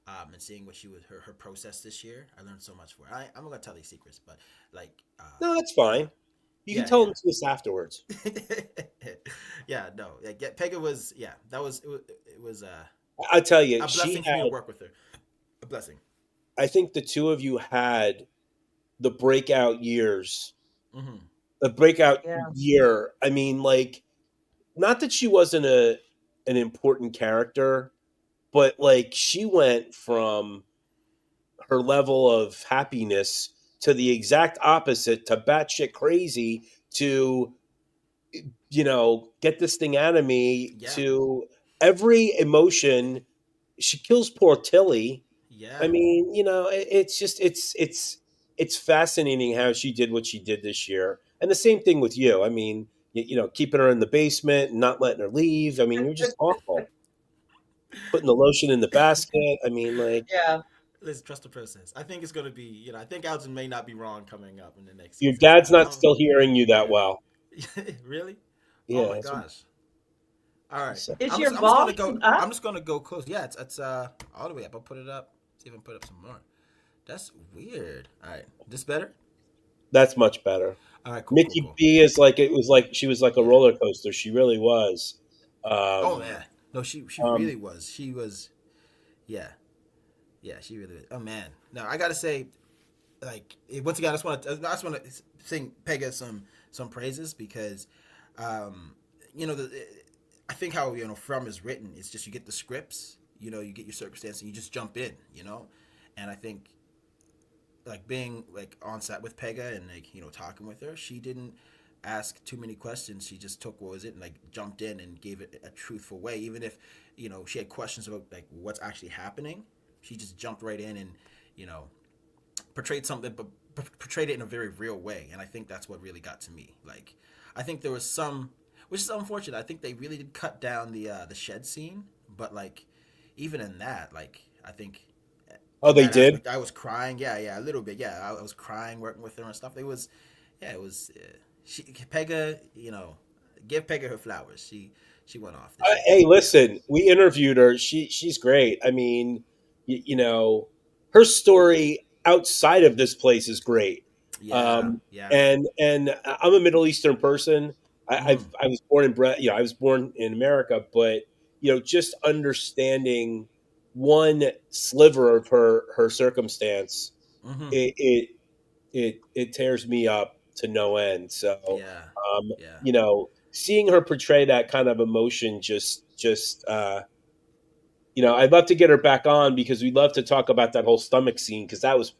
S5: and seeing what she was her process this year. I learned so much for her. I'm not gonna tell these secrets, but like,
S4: No, that's
S5: yeah,
S4: fine. You can
S5: yeah,
S4: tell
S5: yeah.
S4: them to us afterwards.
S5: Yeah, no, yeah, Pegah was, yeah, it was
S4: I tell you,
S5: a
S4: she
S5: blessing for
S4: had.
S5: me to work with her. A blessing.
S4: I think the two of you had the breakout years,
S5: Mm-hmm.
S4: the breakout
S3: Yeah.
S4: year. I mean, like, not that she wasn't an important character, but like she went from her level of happiness to the exact opposite, to batshit crazy, to get this thing out of me,
S5: Yeah,
S4: to every emotion. She kills poor Tilly. I
S5: yeah,
S4: mean, it's just it's fascinating how she did what she did this year, and the same thing with you. I mean, keeping her in the basement and not letting her leave. I mean, you're just awful. Putting the lotion in the basket. I mean, like
S3: Yeah.
S5: let's trust the process. I think it's gonna be, I think Elgin may not be wrong coming up in the next
S4: your
S5: season. So
S4: dad's not still hearing you that
S5: yeah.
S4: well.
S5: Really? Oh
S4: Yeah,
S5: my gosh. All
S4: he
S5: right.
S4: said.
S3: Is
S5: I'm
S3: your
S5: just I'm just gonna
S3: volume
S5: go.
S3: up?
S5: I'm just gonna go close. Yeah, it's all the way up. I'll put it up. See if I can put up some more. That's weird. All right. This better?
S4: That's much better.
S5: All right. Cool. Cool.
S4: Mickey
S5: Cool.
S4: B is like it was like she was like a
S5: Yeah.
S4: roller coaster. She really was.
S5: Oh
S4: Um,
S5: man. No, she
S4: um,
S5: really was. She was. Yeah. Yeah. She really was. Oh man. No, I gotta say, like once again, I just want to sing Pegah some praises because, um, the I think how From is written is just you get the scripts, you get your circumstance and you just jump in, and I think like being like on set with Pegah and like talking with her, she didn't ask too many questions. She just took what was it and like jumped in and gave it a truthful way, even if she had questions about like what's actually happening. She just jumped right in and you know portrayed something, but portrayed it in a very real way. And I think that's what really got to me. Like, I think there was some, which is unfortunate. I think they really did cut down the shed scene, but like, even in that, like, I think
S4: oh,
S5: in
S4: they
S5: that
S4: did.
S5: aspect, I was crying. Yeah, yeah, a little bit. Yeah, I was crying working with her and stuff. It was, yeah, it was. She Pegah, give Pegah her flowers. She went off this year.
S4: Hey,
S5: Yeah,
S4: listen, we interviewed her. She's great. I mean, her story outside of this place is great.
S5: yeah,
S4: Um,
S5: yeah.
S4: and I'm a Middle Eastern person.
S5: Mm-hmm.
S4: I was born in I was born in America, but just understanding one sliver of her circumstance,
S5: Mm-hmm.
S4: it it tears me up to no end. So,
S5: Yeah,
S4: um,
S5: yeah.
S4: seeing her portray that kind of emotion, I'd love to get her back on because we'd love to talk about that whole stomach scene because that was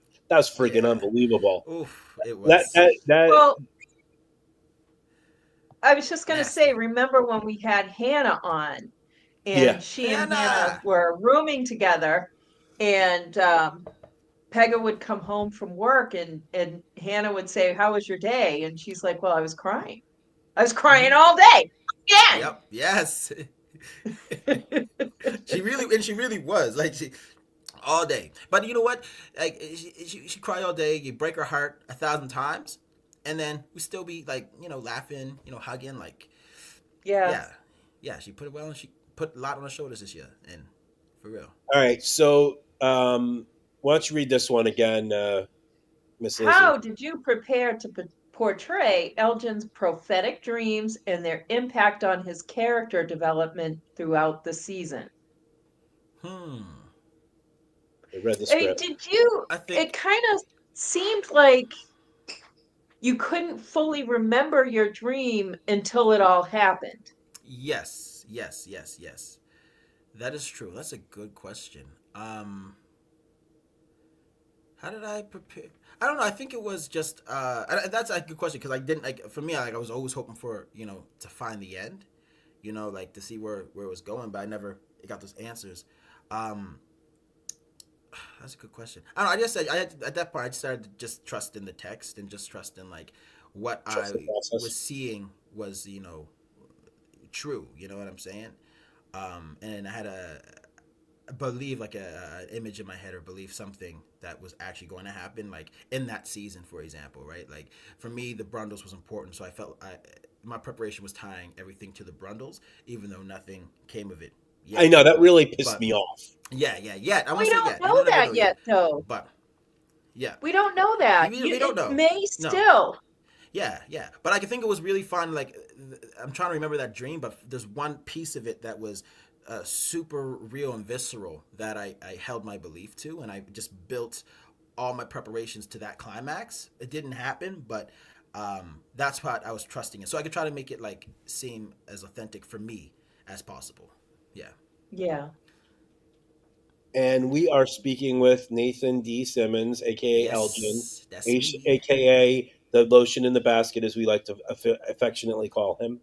S4: freaking
S5: Yeah.
S4: unbelievable.
S5: Oof, it
S4: That
S5: was
S4: that that
S3: Well, I was just going to say,
S5: nasty.
S3: remember when we had Hannah on
S4: Yeah.
S3: and she and Hannah
S5: Hannah.
S3: were rooming together and Pegah would come home from work and Hannah would say, "How was your day?" And she's like, "Well, I was crying. I was crying
S5: Hmm.
S3: all day." again.
S5: Yep. Yes. She really was like she all day. But you know what? Like she cry all day. You break her heart 1,000 times, and then we still be like laughing, hugging. Like
S3: Yeah.
S5: yeah. She put it well, and she put a lot on her shoulders this year, and for real.
S4: All right, so why don't you read this one again, Miss Lizzie?
S3: How did you prepare to portray Elgin's prophetic dreams and their impact on his character development throughout the season?
S4: I read the
S3: I mean,
S4: script.
S3: did you?
S5: I think
S3: It kind of seemed like you couldn't fully remember your dream until it all happened.
S5: yes. That is true. That's a good question. How did I prepare? I don't know. I think it was just that's a good question because I didn't like for me. I was always hoping for to find the end, like to see where it was going, but I never got those answers. That's a good question. I don't know. I just said at that point I started to just trust in the text and just trust in like what
S4: Trust the
S5: I
S4: process.
S5: was seeing was true. You know what I'm saying? And I had believe like a image in my head or believe something that was actually going to happen like in that season, for example, right? Like for me the Brundles was important, so I felt my preparation was tying everything to the Brundles even though nothing came of it yet.
S4: I know that really pissed
S5: But
S4: me off.
S5: yeah I want
S3: We
S5: to say
S3: don't
S5: yeah,
S3: know that yet, though.
S5: but yeah,
S3: We don't know that.
S5: we don't know.
S3: It may
S5: No.
S3: still.
S5: Yeah, but I can think it was really fun. Like I'm trying to remember that dream, but there's one piece of it that was super real and visceral that I held my belief to, and I just built all my preparations to that climax. It didn't happen, but that's what I was trusting in. So I could try to make it like seem as authentic for me as possible. Yeah.
S3: Yeah.
S4: And we are speaking with Nathan D. Simmons, aka Elgin,
S5: Yes, that's me.
S4: aka the lotion in the basket, as we like to affectionately call him.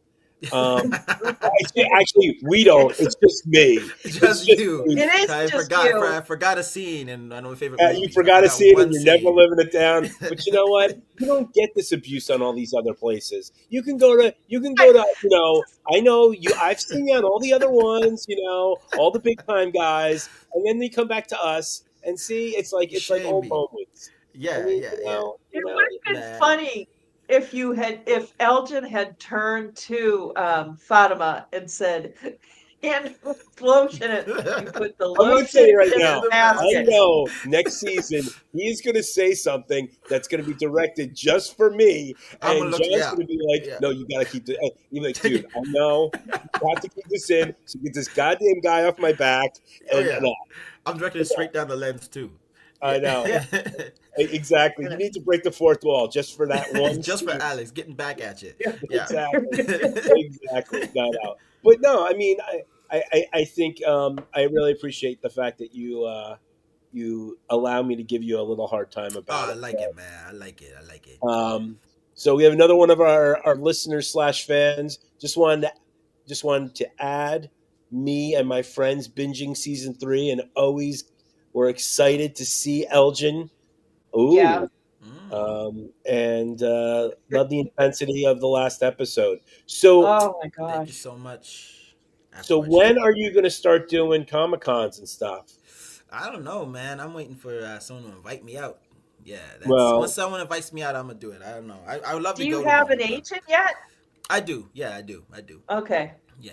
S4: Actually, we don't. It's just me.
S5: Just
S4: It's
S5: you.
S4: me.
S3: It is
S5: I
S3: just
S5: forgot.
S3: you.
S5: I forgot a scene in one of my favorite movies.
S4: You forgot to
S5: I
S4: see it, and
S5: one
S4: you're never
S5: scene.
S4: living it down. But you know what? You don't get this abuse on all these other places. You can go to. I know you. I've seen you on all the other ones. All the big time guys, and then they come back to us and see. It's like
S5: Shame
S4: old
S5: me.
S4: moments. I
S5: Yeah,
S4: mean,
S5: yeah.
S3: It would have been
S5: Man.
S3: funny if Elgin had turned to Fatima and said, "And lotion it." You put the
S4: I'm going to tell
S3: lotion
S4: you right
S3: in
S4: now.
S3: the
S4: I
S3: basket.
S4: know next season he's going to say something that's going to be directed just for me,
S5: I'm
S4: and
S5: gonna look.
S4: John's
S5: Yeah,
S4: going to be like,
S5: yeah.
S4: "No, you got to keep the." You're like, "Dude, I know you have to keep this in. So get this goddamn guy off my back."
S5: Oh
S4: And
S5: yeah. I'm directing it straight down the lens too.
S4: I know
S3: Yeah.
S4: exactly. You need to break the fourth wall just for that one.
S5: Just for
S4: scene.
S5: Alex getting back at you.
S3: Yeah.
S5: Yeah.
S4: Exactly. No. But no, I mean, I think I really appreciate the fact that you allow me to give you a little hard time
S5: Oh,
S4: about
S5: I
S4: it.
S5: like it, man. I like it.
S4: So we have another one of our listeners / fans. Just wanted to add me and my friends binging season 3, and always we're excited to see Elgin. Ooh.
S3: Yeah.
S4: And love the intensity of the last episode. So
S3: Oh my
S5: Thank you
S3: gosh.
S5: so much.
S4: so when are you going to start doing Comic Cons and stuff?
S5: I don't know, man. I'm waiting for someone to invite me out. Yeah,
S4: Well-
S5: once someone invites me out, I'm gonna do it. I don't know. I would love
S3: Do
S5: to go.
S3: you
S5: to
S3: have
S5: one,
S3: an
S5: but-
S3: agent yet?
S5: I do. Yeah, I do.
S3: Okay.
S5: Yeah.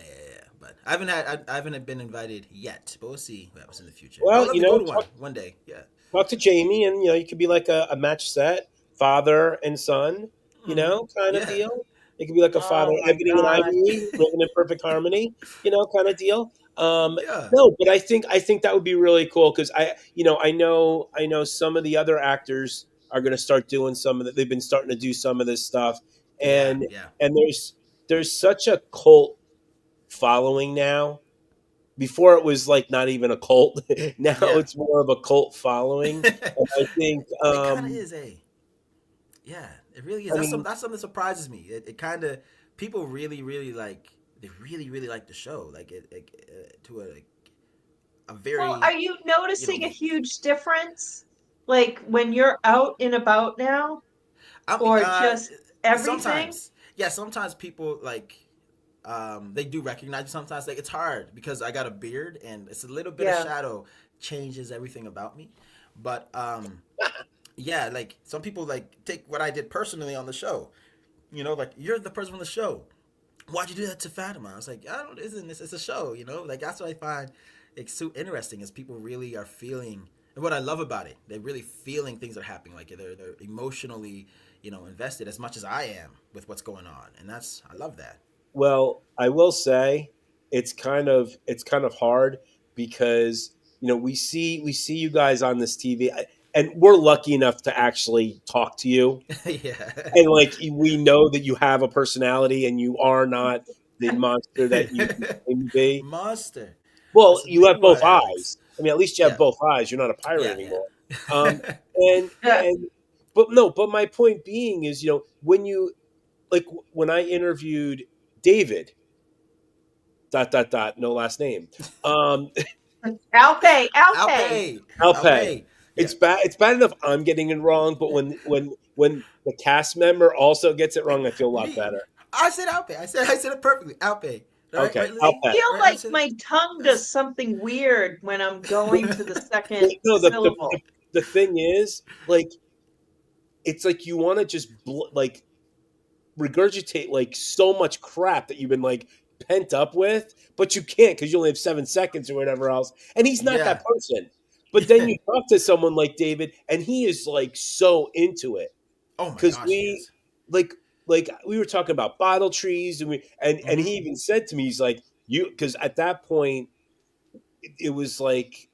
S5: But I haven't been invited yet. But we'll see what happens in the future.
S4: Well,
S5: I'd love to go to one day. Yeah.
S4: Talk to Jamie, and you could be like a match set, father and son, kind of
S5: Yeah.
S4: deal. It could be like a father,
S3: Oh my
S4: Ebony and
S3: gosh.
S4: Ivy living in perfect harmony, kind of deal.
S5: Yeah.
S4: No, but I think that would be really cool because I know some of the other actors are going to start doing some of that. They've been starting to do some of this stuff, and
S5: Yeah.
S4: and there's such a cult following now. Before it was like not even a cult. Now
S5: Yeah.
S4: it's more of a cult following. And I think
S5: It kind of is, Yeah, it really is.
S4: I
S5: That's
S4: mean-
S5: something that surprises me. It kind of people really like. They really like the show. Like to a very.
S3: Well, are you noticing
S5: know-
S3: a huge difference? Like when you're out and about now?
S5: I mean,
S3: or just everything?
S5: Sometimes, yeah. Sometimes people like they do recognize me sometimes. Like it's hard because I got a beard and it's a little bit of shadow changes everything about me. But yeah, like some people like take what I did personally on the show. You know, like you're the person on the show. Why'd you do that to Fatima? I was like, I don't. Isn't this? It's a show. You know, like that's what I find it's so interesting is people really are feeling. And what I love about it, they're really feeling things are happening. Like they're emotionally, invested as much as I am with what's going on, and I love that.
S4: Well, I will say it's kind of hard because we see you guys on this TV, and we're lucky enough to actually talk to you,
S5: Yeah.
S4: and like we know that you have a personality and you are not the monster that you claim to be.
S5: Monster.
S4: Well,
S5: That's a
S4: you
S5: big
S4: have both
S5: one, Alex.
S4: eyes. I mean, at least you have
S5: Yeah.
S4: both eyes. You're not a pirate
S5: Yeah.
S4: anymore.
S5: Yeah.
S4: And but no, but my point being is, when you like when I interviewed David dot dot dot no last name, um
S3: Alpay.
S5: Alpay.
S4: Alpay.
S5: Alpay. Yeah.
S4: It's bad enough I'm getting it wrong, but when the cast member also gets it wrong, I feel a lot
S5: Me.
S4: better.
S5: I said Alpay. I said it perfectly. Alpay.
S4: Okay,
S5: Right, Lizzie?
S4: Alpay.
S3: I feel
S5: Right,
S3: like
S5: I said-
S3: my tongue does something weird when I'm going to the second
S4: No,
S3: syllable.
S4: the thing is, like, it's like you want to just like regurgitate like so much crap that you've been like pent up with, but you can't because you only have 7 seconds or whatever else. And he's not that person. But then you talk to someone like David, and he is like so into it
S5: Oh my
S4: because
S5: gosh, he is.
S4: like we were talking about bottle trees, and he even said to me, he's like, because at that point it was like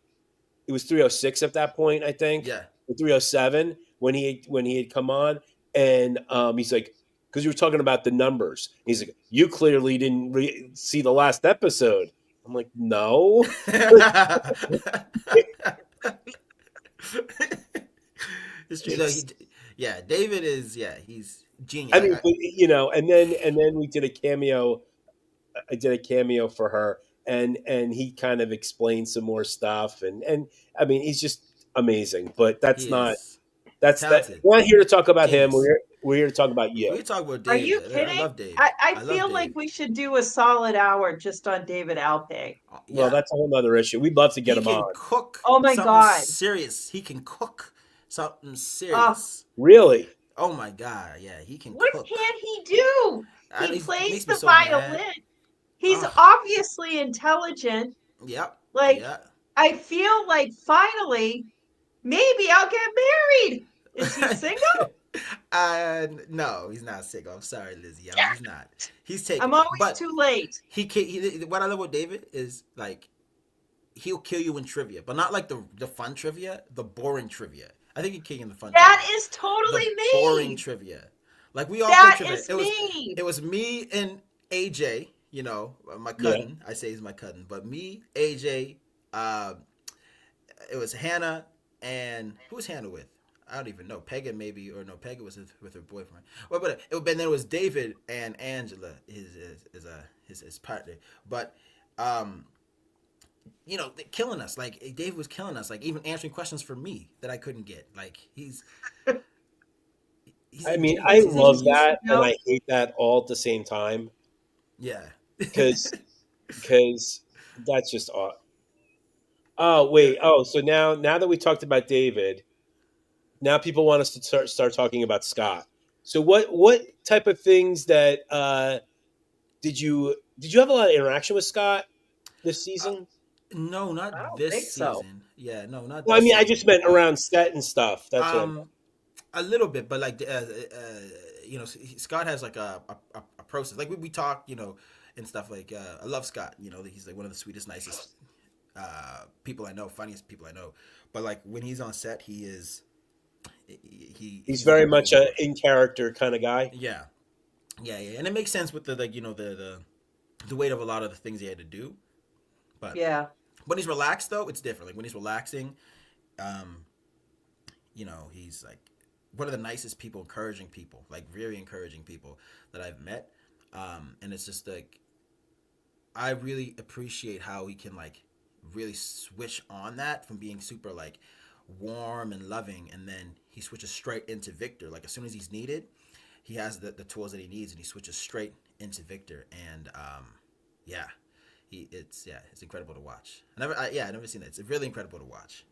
S4: it was 306 at that point, I think,
S5: Yeah.
S4: or 307 when he had come on, and he's like, because you were talking about the numbers, he's like, you clearly didn't see the last episode. I'm like, no.
S5: It's true. Yeah, David is. Yeah, he's genius.
S4: I mean, and then we did a cameo. I did a cameo for her, and he kind of explained some more stuff, and I mean, he's just amazing. But that's
S5: he
S4: not
S5: is
S4: that's that.
S5: talented.
S4: We're not here to talk about him.
S5: Genius.
S4: We're here to talk about you.
S5: We talk about
S3: Are
S5: Dave.
S3: you
S5: I
S3: kidding?
S5: love Dave.
S3: I
S5: love
S3: feel
S5: Dave.
S3: like we should do a solid hour just on David Alpay.
S5: Yeah.
S4: Well, that's a whole other issue. We'd love to get
S5: he
S4: him
S5: can
S4: on.
S5: cook.
S3: Oh my
S5: something
S3: God.
S5: Serious. He can cook something serious.
S4: Really?
S5: Oh my God. Yeah, he can
S3: What
S5: cook.
S3: can he do?
S5: And
S3: He
S5: it
S3: plays
S5: makes me
S3: the
S5: so mad.
S3: violin. He's
S5: Ugh.
S3: obviously intelligent.
S5: Yep.
S3: Like,
S5: Yeah.
S3: I feel like finally, maybe I'll get married. Is he single?
S5: No, he's not single. I'm sorry, Lizzie. He's not. He's taken.
S3: I'm always
S5: but
S3: too late.
S5: he what I love about David is like he'll kill you in trivia, but not like the fun trivia, the boring trivia. I think he'd kill you in the fun.
S3: That
S5: trivia.
S3: is totally
S5: the
S3: me.
S5: boring trivia. Like we all
S3: That
S5: play trivia.
S3: is me.
S5: It was me and AJ. My cousin. Yeah. I say he's my cousin, but me, AJ. It was Hannah and who was Hannah with? I don't even know. Pegah maybe, or no, Pegah was with her boyfriend. Well, but then it was David and Angela, his partner. But killing us. Like David was killing us. Like even answering questions for me that I couldn't get. Like he's
S4: I mean, I love that, and I hate that all at the same time.
S5: Yeah,
S4: because that's just odd. Oh wait. Oh, so now that we talked about David, now people want us to start talking about Scott. So what type of things that did you have a lot of interaction with Scott this season?
S5: No, not
S3: I don't
S5: this
S3: think
S5: season.
S3: so.
S5: Yeah, no, not.
S4: Well,
S5: this
S4: I mean, I
S5: season.
S4: just meant around set and stuff. That's what I meant.
S5: A little bit, but like Scott has like a process. Like we talk, and stuff. Like I love Scott. He's like one of the sweetest, nicest people I know, funniest people I know. But like when he's on set, he's very much a in character kind of guy. Yeah, and it makes sense with the the weight of a lot of the things he had to do. But
S3: yeah,
S5: when he's relaxed though, it's different. Like when he's relaxing, he's like one of the nicest people, encouraging people, like very encouraging people that I've met. And it's just like I really appreciate how he can like really switch on that from being super like warm and loving, and then he switches straight into Victor. Like as soon as he's needed, he has the tools that he needs, and he switches straight into Victor, and yeah, it's incredible to watch. I never seen it. It's really incredible to watch.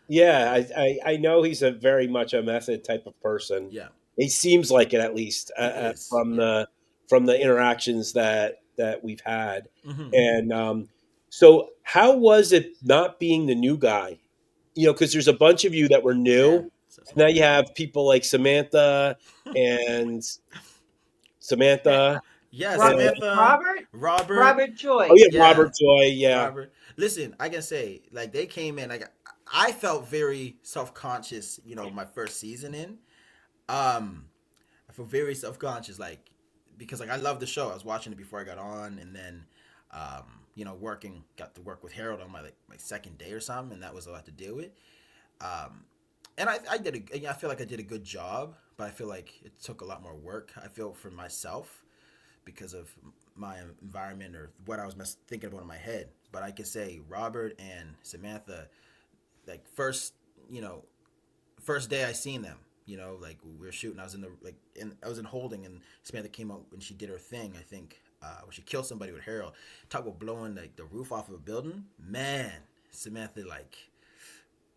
S4: Yeah, I know he's a very much a method type of person.
S5: Yeah,
S4: He seems like it, at least
S5: he is.
S4: from
S5: Yeah.
S4: the interactions that we've had.
S5: Hmm.
S4: And so, how was it not being the new guy? Because there's a bunch of you that were
S5: Yeah.
S4: new.
S5: So
S4: Now
S5: smart.
S4: you have people like Samantha and
S3: Sa-
S4: Samantha.
S5: Yeah,
S4: And,
S5: Samantha,
S3: Robert,
S5: Robert.
S3: Robert Joy.
S4: oh yeah,
S5: Yeah,
S4: Robert Joy. Yeah,
S5: Robert. Listen, I can say like they came in. Like I felt very self conscious. My first season in. Um, I feel very self conscious, like because like I love the show. I was watching it before I got on, and then got to work with Harold on my second day or something, and that was a lot to deal with. Um, and I feel like I did a good job, but I feel like it took a lot more work. I feel for myself because of my environment or what I was thinking about in my head. But I could say Robert and Samantha, like first day I seen them. Like we were shooting. I was I was in holding, and Samantha came out and she did her thing. I think when she killed somebody with Harold. Talk about blowing like the roof off of a building. Man, Samantha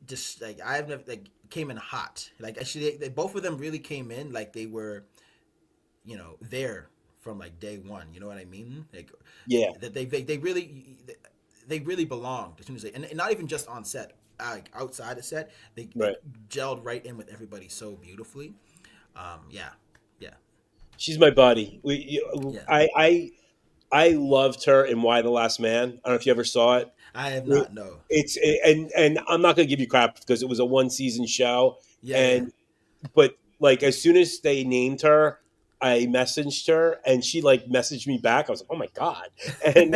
S5: just like I've never came in hot. Like actually, they both of them really came in like they were, there from like day one. You know what I mean? Like
S4: yeah.
S5: that they really belonged as soon as and not even just on set. Like outside of set, they
S4: Right.
S5: gelled right in with everybody so beautifully. Yeah, yeah,
S4: She's my buddy.
S5: yeah.
S4: I loved her in Why the Last Man. I don't know if you ever saw it.
S5: I have not. No.
S4: It's and I'm not going to give you crap because it was a one season show,
S5: Yeah, yeah.
S4: and but like as soon as they named her, I messaged her and she like messaged me back. I was like, oh my god, and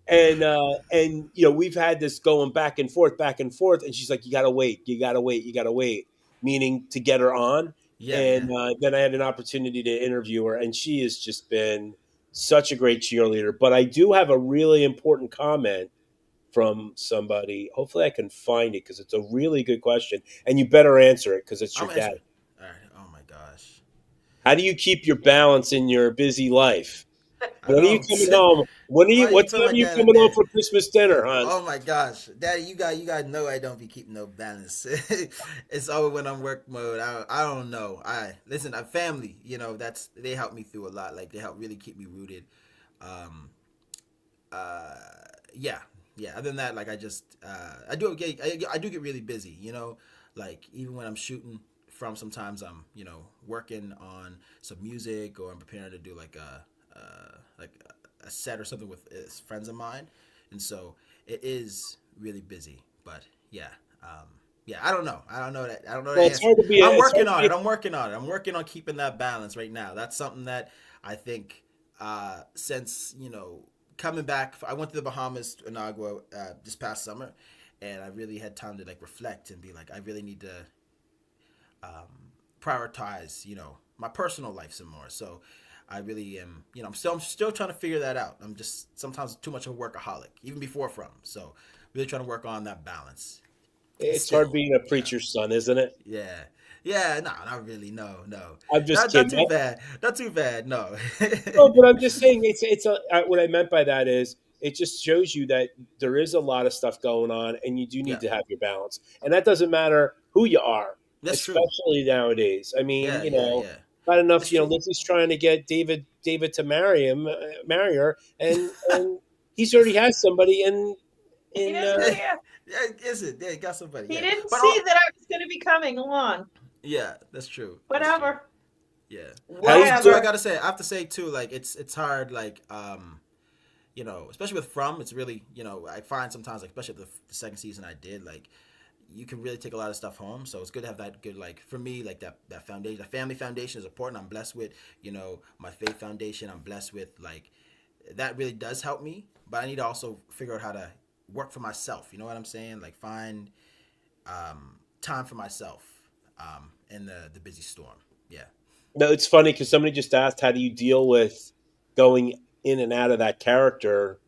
S4: and we've had this going back and forth, and she's like, you gotta wait, you gotta wait, you gotta wait, meaning to get her on.
S5: Yeah,
S4: And
S5: yeah.
S4: then I had an opportunity to interview her, and she has just been such a great cheerleader. But I do have a really important comment from somebody. Hopefully, I can find it because it's a really good question, and you better answer it because it's your
S5: I'm
S4: dad.
S5: answering. All right. Oh my gosh.
S4: How do you keep your balance in your busy life?
S5: I
S4: When are you
S5: don't.
S4: coming home?
S5: Why you
S4: What
S5: put
S4: time
S5: my
S4: are you
S5: dad in
S4: coming home
S5: there?
S4: for Christmas dinner, hon?
S5: Oh my gosh, Daddy, you got know I don't be keeping no balance. It's always when I'm work mode. I don't know. I listen. I family. They help me through a lot. Like they help really keep me rooted. Um. Uh. Yeah. Yeah. Other than that, like I do get really busy. Like even when I'm shooting from, sometimes I'm working on some music, or I'm preparing to do like a set or something with friends of mine, and so it is really busy. But yeah, yeah, I don't know. I don't know that. I don't know the
S4: Well, it's
S5: answer.
S4: hard to be.
S5: I'm
S4: It's hard
S5: working
S4: to
S5: on
S4: be.
S5: it. I'm working on it. I'm working on keeping that balance right now. That's something that I think since coming back, I went to the Bahamas, Anagua, this past summer, and I really had time to like reflect and be like, I really need to prioritize, my personal life some more. So I really am, I'm still trying to figure that out. I'm just sometimes too much of a workaholic, even before from. So really trying to work on that balance.
S4: It's hard
S5: Still,
S4: being a
S5: yeah,
S4: preacher's son, isn't it?
S5: yeah, yeah. No, not really. No, no,
S4: I'm just
S5: not
S4: kidding.
S5: too bad. Not too bad. No.
S4: No, but I'm just saying what I meant by that is it just shows you that there is a lot of stuff going on, and you do
S5: Yeah,
S4: need to have your balance, and that doesn't matter who you are,
S5: that's true.
S4: especially nowadays. I mean,
S5: Yeah, yeah, yeah.
S4: not enough.
S5: That's true.
S4: Lizzie's trying to get David to marry her, and he's already has somebody
S3: He
S4: in.
S3: doesn't care.
S5: Yeah, is it? Yeah, you got somebody.
S3: He
S5: Yeah,
S3: didn't
S5: but
S3: see that I was going to be coming along.
S5: yeah, that's true. That's true.
S3: Whatever.
S5: Yeah. But
S4: How do you
S5: also too,
S4: do?
S5: I gotta say, I have to say too, like it's hard, like especially with From, it's really, I find sometimes, like especially the second season I did, like you can really take a lot of stuff home. So it's good to have that good, like for me, like that foundation, that family foundation is important. I'm blessed with, my faith foundation. I'm blessed with like that really does help me. But I need to also figure out how to work for myself. You know what I'm saying? Like find time for myself in the busy storm. Yeah.
S4: No, it's funny because somebody just asked, how do you deal with going in and out of that character?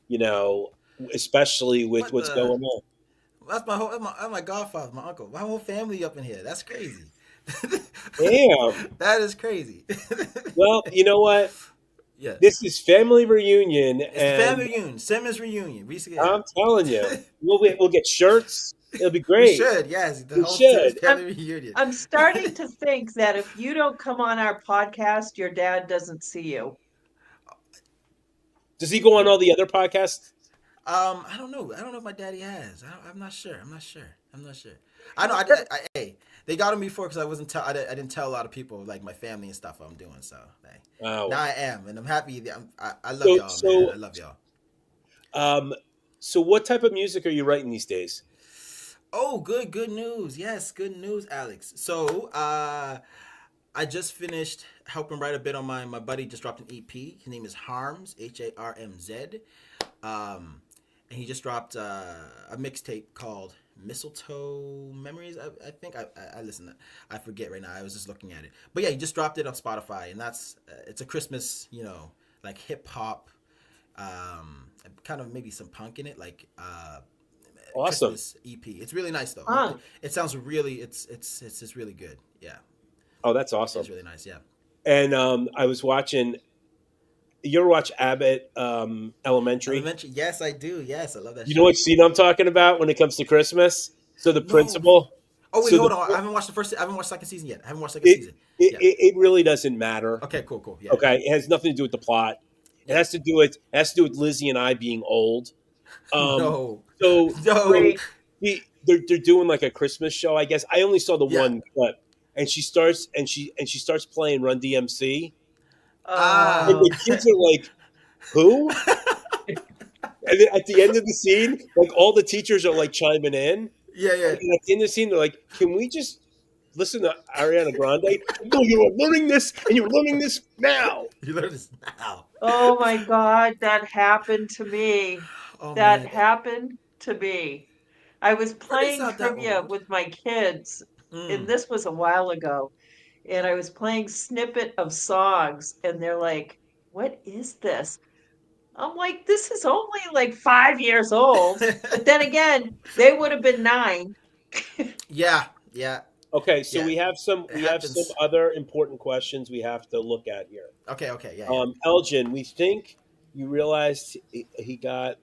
S4: You know, especially with
S5: What
S4: what's
S5: the?
S4: going on.
S5: That's my godfather, my uncle, my whole family up in here. That's crazy.
S4: Damn.
S5: That is crazy.
S4: Well, you know what?
S5: Yeah.
S4: This is family reunion,
S5: It's the
S4: and
S5: family reunion, Simmons reunion. Yeah.
S4: I'm telling you, we'll get shirts. It'll be
S5: We
S4: great.
S5: should, yes. The
S4: We
S5: whole Simmons
S4: should.
S5: family reunion.
S3: I'm starting to think that if you don't come on our podcast, your dad doesn't see you.
S4: Does he go on all the other podcasts?
S5: I don't know. I don't know if my daddy has. I'm not sure. I'm not sure. I know. Hey, they got him before because I wasn't. I didn't tell a lot of people, like my family and stuff, what I'm doing. So
S4: Oh.
S5: now I am, and I'm happy. I love y'all, man. I love y'all.
S4: So what type of music are you writing these days?
S5: Oh, good news. Yes, good news, Alex. So, I just finished helping write a bit on my buddy just dropped an EP. His name is Harms, HARMZ. And he just dropped a mixtape called Mistletoe Memories. I think I listened. I forget right now. I was just looking at it. But yeah, he just dropped it on Spotify, and that's it's a Christmas, like hip hop, kind of maybe some punk in it, like
S4: Awesome.
S5: Christmas EP. It's really nice though.
S3: Huh.
S5: It sounds really. It's just really good. Yeah.
S4: Oh, that's awesome.
S5: It's really nice. Yeah.
S4: And I was watching. You ever watch Abbott Elementary?
S5: Yes, I do. Yes, I love that.
S4: You know what scene I'm talking about when it comes to Christmas? So the principal.
S5: Oh wait,
S4: so
S5: hold on. I haven't watched second season yet.
S4: It really doesn't matter.
S5: Okay, cool. Yeah.
S4: Okay, it has nothing to do with the plot. It has to do with Lizzie and I being old.
S5: No.
S4: So
S3: Great.
S4: they're doing like a Christmas show, I guess. I only saw the one clip, and she starts playing Run DMC, and
S3: Oh.
S4: the kids are like, "Who?" And then at the end of the scene, like all the teachers are like chiming in.
S5: Yeah.
S4: And at the end of the scene, they're like, "Can we just listen to Ariana Grande?" No, you are learning this, and you're learning this now.
S5: You learn this now.
S3: Oh my God, that happened to me.
S5: Oh,
S3: That
S5: man.
S3: happened to me. I was playing
S5: not that
S3: trivia
S5: old.
S3: with my kids,
S5: Mm.
S3: and this was a while ago. And I was playing snippet of songs, and they're like, "What is this?" I'm like, "This is only like 5 years old." But then again, they would have been 9.
S5: Yeah.
S4: Okay, so
S5: Yeah,
S4: we have some
S5: happens.
S4: other important questions we have to look at here.
S5: Okay. Yeah.
S4: Elgin, we think you realized he got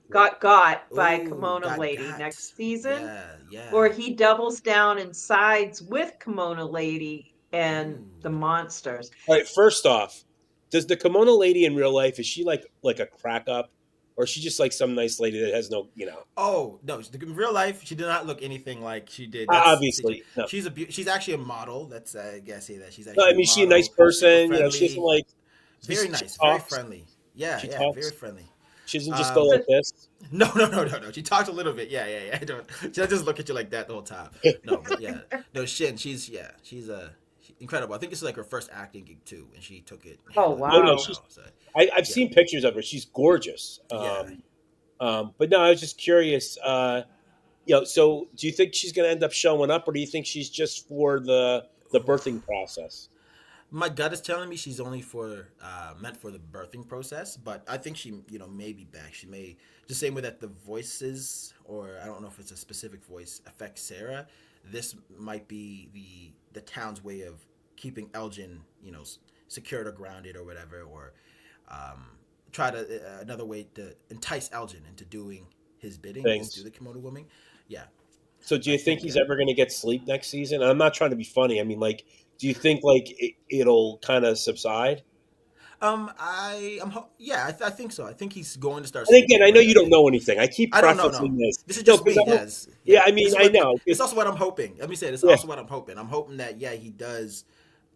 S3: Got by
S5: Ooh,
S3: Kimono
S5: got
S3: Lady
S5: got.
S3: next season.
S5: Yeah.
S3: Or he doubles down and sides with Kimono Lady and
S5: Ooh.
S3: the monsters.
S4: All right, first off, does the kimono lady in real life, is she like a crack up, or is she just like some nice lady that has no,
S5: Oh no! In real life, she did not look anything like she did.
S4: Obviously, no.
S5: She's actually a model. That's I guess say that she's
S4: No,
S5: actually.
S4: I mean, she's a nice person. She doesn't like.
S5: Very
S4: she
S5: nice,
S4: talks.
S5: very friendly. Yeah,
S4: She
S5: yeah,
S4: talks.
S5: very friendly.
S4: She doesn't just go like this.
S5: No. She talks a little bit. Yeah. I don't. She doesn't just look at you like that the whole time. No, but yeah, no. She's incredible. I think this is like her first acting gig too, and she took it.
S3: Oh, wow.
S4: No, I've seen pictures of her. She's gorgeous. But no, I was just curious. So do you think she's going to end up showing up, or do you think she's just for the birthing process?
S5: My gut is telling me she's only meant for the birthing process, but I think she may be back. She may, the same way that the voices, or I don't know if it's a specific voice, affect Sarah. This might be the town's way of keeping Elgin secured or grounded or whatever, or try to another way to entice Elgin into doing his bidding, is do the Kimono woman. Yeah.
S4: So do you think he's ever going to get sleep next season? And I'm not trying to be funny. I mean, like, do you think like it'll kind of subside?
S5: I think so. I think he's going to start.
S4: And again, I know you don't know anything. I keep prefacing this.
S5: This is just me.
S4: Yeah, I mean, I know.
S5: It's also what I'm hoping. Let me say this. Also what I'm hoping. I'm hoping that he does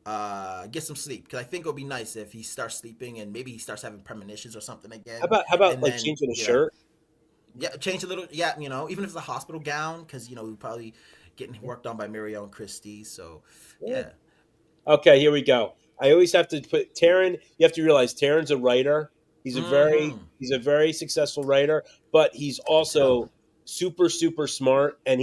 S5: get some sleep, because I think it'll be nice if he starts sleeping and maybe he starts having premonitions or something again.
S4: How about like changing the shirt?
S5: Yeah, change a little. Yeah, even if it's a hospital gown, because we're probably getting worked on by Marielle and Christie. So yeah.
S4: Okay, here we go. I always have to put Taryn. You have to realize Taryn's a writer. He's a very successful writer, but he's also super smart. And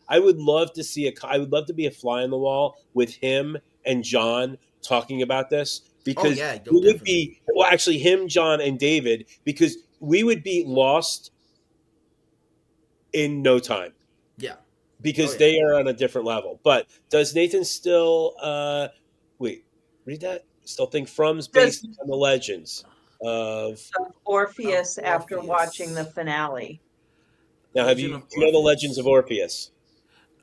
S4: I would love to be a fly on the wall with him and John talking about this, because we would be actually him, John, and David, because we would be lost in no time.
S5: Yeah.
S4: because
S5: yeah.
S4: they are on a different level. But does Nathan still wait, read that? Still think From's
S3: Does
S4: based on the legends of
S3: Orpheus
S5: Of
S3: after watching the
S5: Orpheus.
S3: finale?
S4: now do
S5: Legend
S4: you
S5: of
S4: know the legends of
S5: Orpheus.
S4: Orpheus?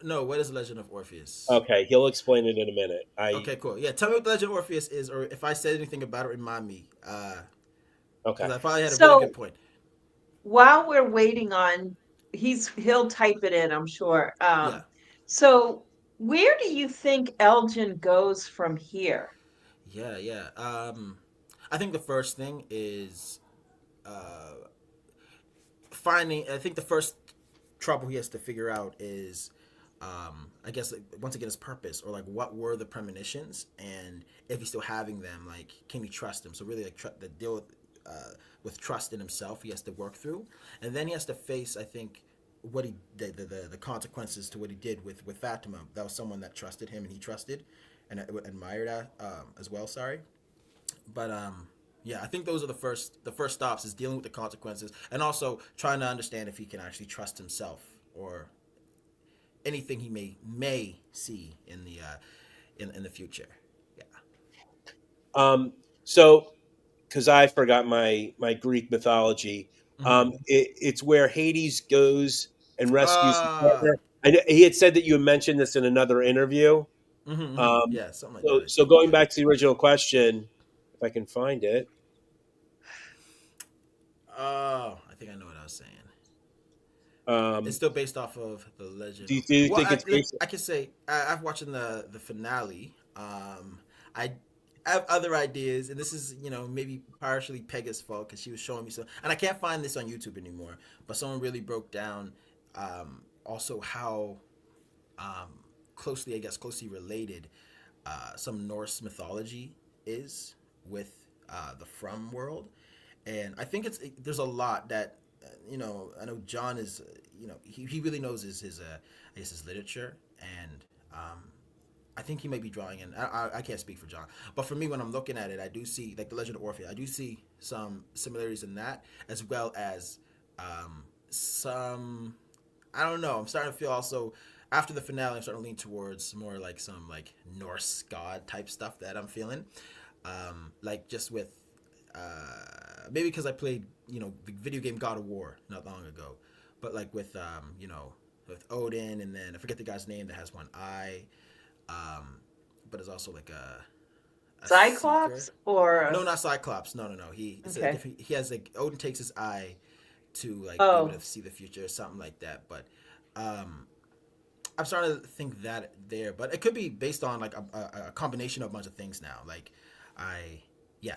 S5: No, what is Legend of Orpheus?
S4: Okay, he'll explain it in a minute.
S5: Okay, cool. Yeah, tell me what the Legend of Orpheus is, or if I said anything about it, remind me.
S4: Okay.
S5: Because I probably had a really
S3: So
S5: good point.
S3: while we're waiting on, he'll type it in, I'm sure.
S5: Yeah,
S3: So where do you think Elgin goes from here?
S5: yeah. I think the first thing is uh, finding. I think the first trouble he has to figure out is, I guess, like, once again, his purpose, or like what were the premonitions, and if he's still having them, like, can we trust him? So really, like, the deal with trust in himself, he has to work through, and then he has to face, I think, what he did, the consequences to what he did with Fatima. That was someone that trusted him, and he trusted and admired as well. Sorry, but yeah, I think those are the first stops, is dealing with the consequences, and also trying to understand if he can actually trust himself, or anything he may see in the in the future. Yeah.
S4: So because I forgot my Greek mythology, it's where Hades goes and rescues his
S5: Uh
S4: partner. He had said that you had mentioned this in another interview. Um,
S5: yeah, something like that,
S4: so,
S5: I
S4: so
S5: think.
S4: going
S5: Yeah.
S4: back to the original question, if I can find it,
S5: Oh, I think I know what I was saying. It's
S4: um,
S5: still based off of the legend.
S4: do you
S5: Well,
S4: think it's based?
S5: I can say I've watching the finale. I have other ideas, and this is, maybe partially Pegah's fault, because she was showing me some, and I can't find this on YouTube anymore. But someone really broke down, also how, um, closely related, some Norse mythology is with the From world, and I think there's a lot that, I know John is, he really knows his I guess, his literature, and I think he may be drawing in. I can't speak for John, but for me, when I'm looking at it, I do see, like, the Legend of Orpheus. I do see some similarities in that, as well as some. I don't know. I'm starting to feel also, after the finale, I'm starting to lean towards more like some, like, Norse god type stuff that I'm feeling, like, just with maybe because I played, the video game God of War not long ago, but like with with Odin, and then I forget the guy's name that has one eye, but it's also like a
S3: Cyclops
S5: seeker.
S3: or
S5: No, not Cyclops. No. It's a
S3: okay.
S5: different. He has, like, Odin takes his eye to, like, be able
S3: Oh,
S5: to see the future or something like that. But um, I'm starting to think that there, but it could be based on, like, a combination of a bunch of things now. Like, I yeah,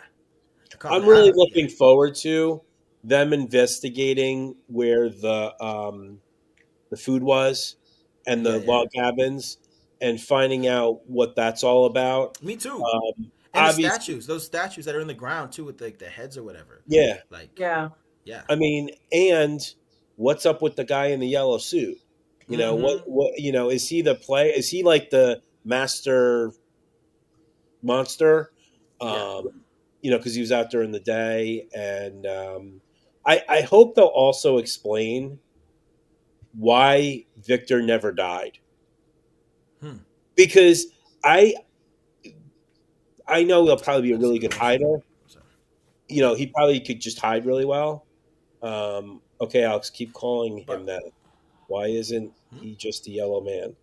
S4: I'm really
S5: yeah.
S4: looking forward to them investigating where the food was and
S5: Yeah,
S4: the
S5: yeah.
S4: log cabins, and finding out what that's all about.
S5: Me too.
S4: Um,
S5: And the
S4: Obviously,
S5: statues, those statues that are in the ground too, with, like, the heads or whatever.
S4: yeah.
S5: Like,
S3: yeah.
S5: yeah.
S4: I mean, and what's up with the guy in the yellow suit?
S5: Mm-hmm.
S4: Is he the play? Is he like the master monster?
S5: Yeah.
S4: Um, because he was out during the day, and I hope they'll also explain why Victor never died,
S5: Hmm.
S4: because I I know he'll probably be a
S5: That is a
S4: really
S5: good
S4: good
S5: question.
S4: hider.
S5: So,
S4: He probably could just hide really well. Okay, Alex, keep calling him
S5: but
S4: that. Why isn't
S5: hmm?
S4: he just a yellow man?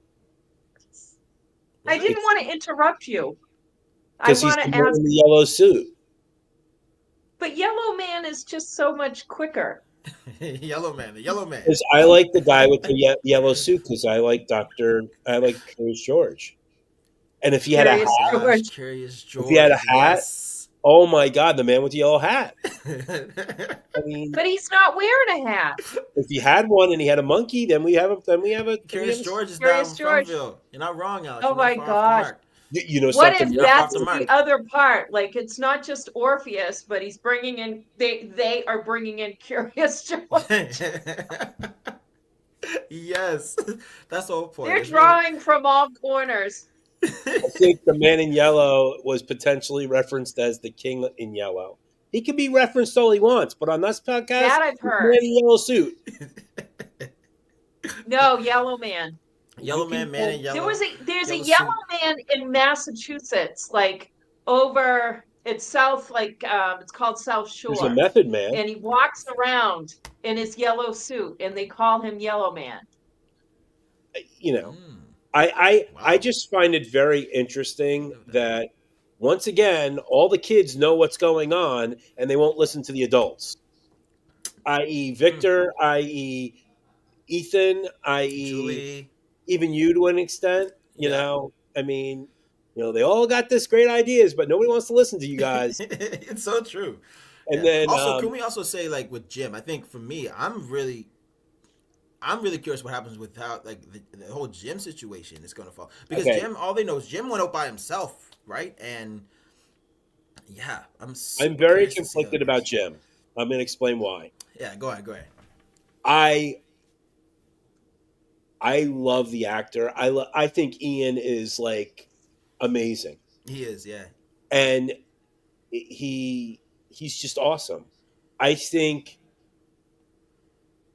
S3: I
S5: What?
S3: didn't
S4: It's
S3: want to interrupt you. I
S4: because he's
S3: want
S4: the
S3: to
S4: man
S3: ask,
S4: in the yellow suit.
S3: but Yellow Man is just so much quicker.
S5: Yellow man, the yellow man.
S4: Because I like the guy with the yellow suit. Because I like Curious George. And if he had a hat,
S3: Curious George.
S5: Curious
S4: if he had a
S5: George.
S4: hat,
S5: Yes.
S4: oh my god, the man with the yellow hat. I mean,
S3: But he's not wearing a hat.
S4: if he had one and he had a monkey, then we have a then we have a then we have
S5: Curious
S4: a,
S5: George is
S3: Curious
S5: down from
S3: George.
S5: Fromville. You're not wrong, Alex.
S3: Oh
S5: You're not
S3: my
S5: far off the
S3: gosh.
S5: mark.
S3: What
S4: something.
S3: if
S5: You're not far off
S3: that's
S5: the
S3: the
S5: mark.
S3: other part? Like, it's not just Orpheus, but he's bringing in, they are bringing in Curious George.
S5: Yes, that's the whole point.
S3: They're
S5: It's really.
S3: drawing from all corners.
S4: I think the man in yellow was potentially referenced as the king in yellow. He can be referenced all he wants, but on this podcast,
S3: That I've
S4: he's the man
S3: heard.
S4: in yellow suit.
S3: No, Yellow Man.
S5: Yellow man, man in yellow.
S3: There's a
S5: Yellow
S3: yellow
S5: suit.
S3: man in Massachusetts, like over it's south, like it's called South
S4: There's a
S3: Shore,
S4: Method Man.
S3: and he walks around in his yellow suit, and they call him Yellow Man.
S4: You know,
S5: Mm,
S4: I
S5: wow.
S4: just find it very interesting
S5: Live with that.
S4: that once again, all the kids know what's going on and they won't listen to the adults, i.e.,
S5: Mm.
S4: Victor, i.e., Ethan, i.e.,
S5: Julie.
S4: even you to an extent. You
S5: Yeah.
S4: know, I mean, they all got this great ideas, but nobody wants to listen to you guys.
S5: It's so true.
S4: And
S5: Yeah.
S4: then,
S5: Also, can we also say like with Jim? I think for me, I'm really curious what happens with how like the whole Jim situation is going to fall because
S4: okay,
S5: Jim, all they know is Jim went out by himself, right? And yeah, I'm
S4: I'm
S5: super
S4: very
S5: curious to see how
S4: conflicted
S5: it
S4: about
S5: goes.
S4: Jim. I'm going to explain why.
S5: Yeah, go ahead, go ahead.
S4: I I love the actor. I think Ian is like amazing,
S5: He is, yeah.
S4: and he's just awesome. I think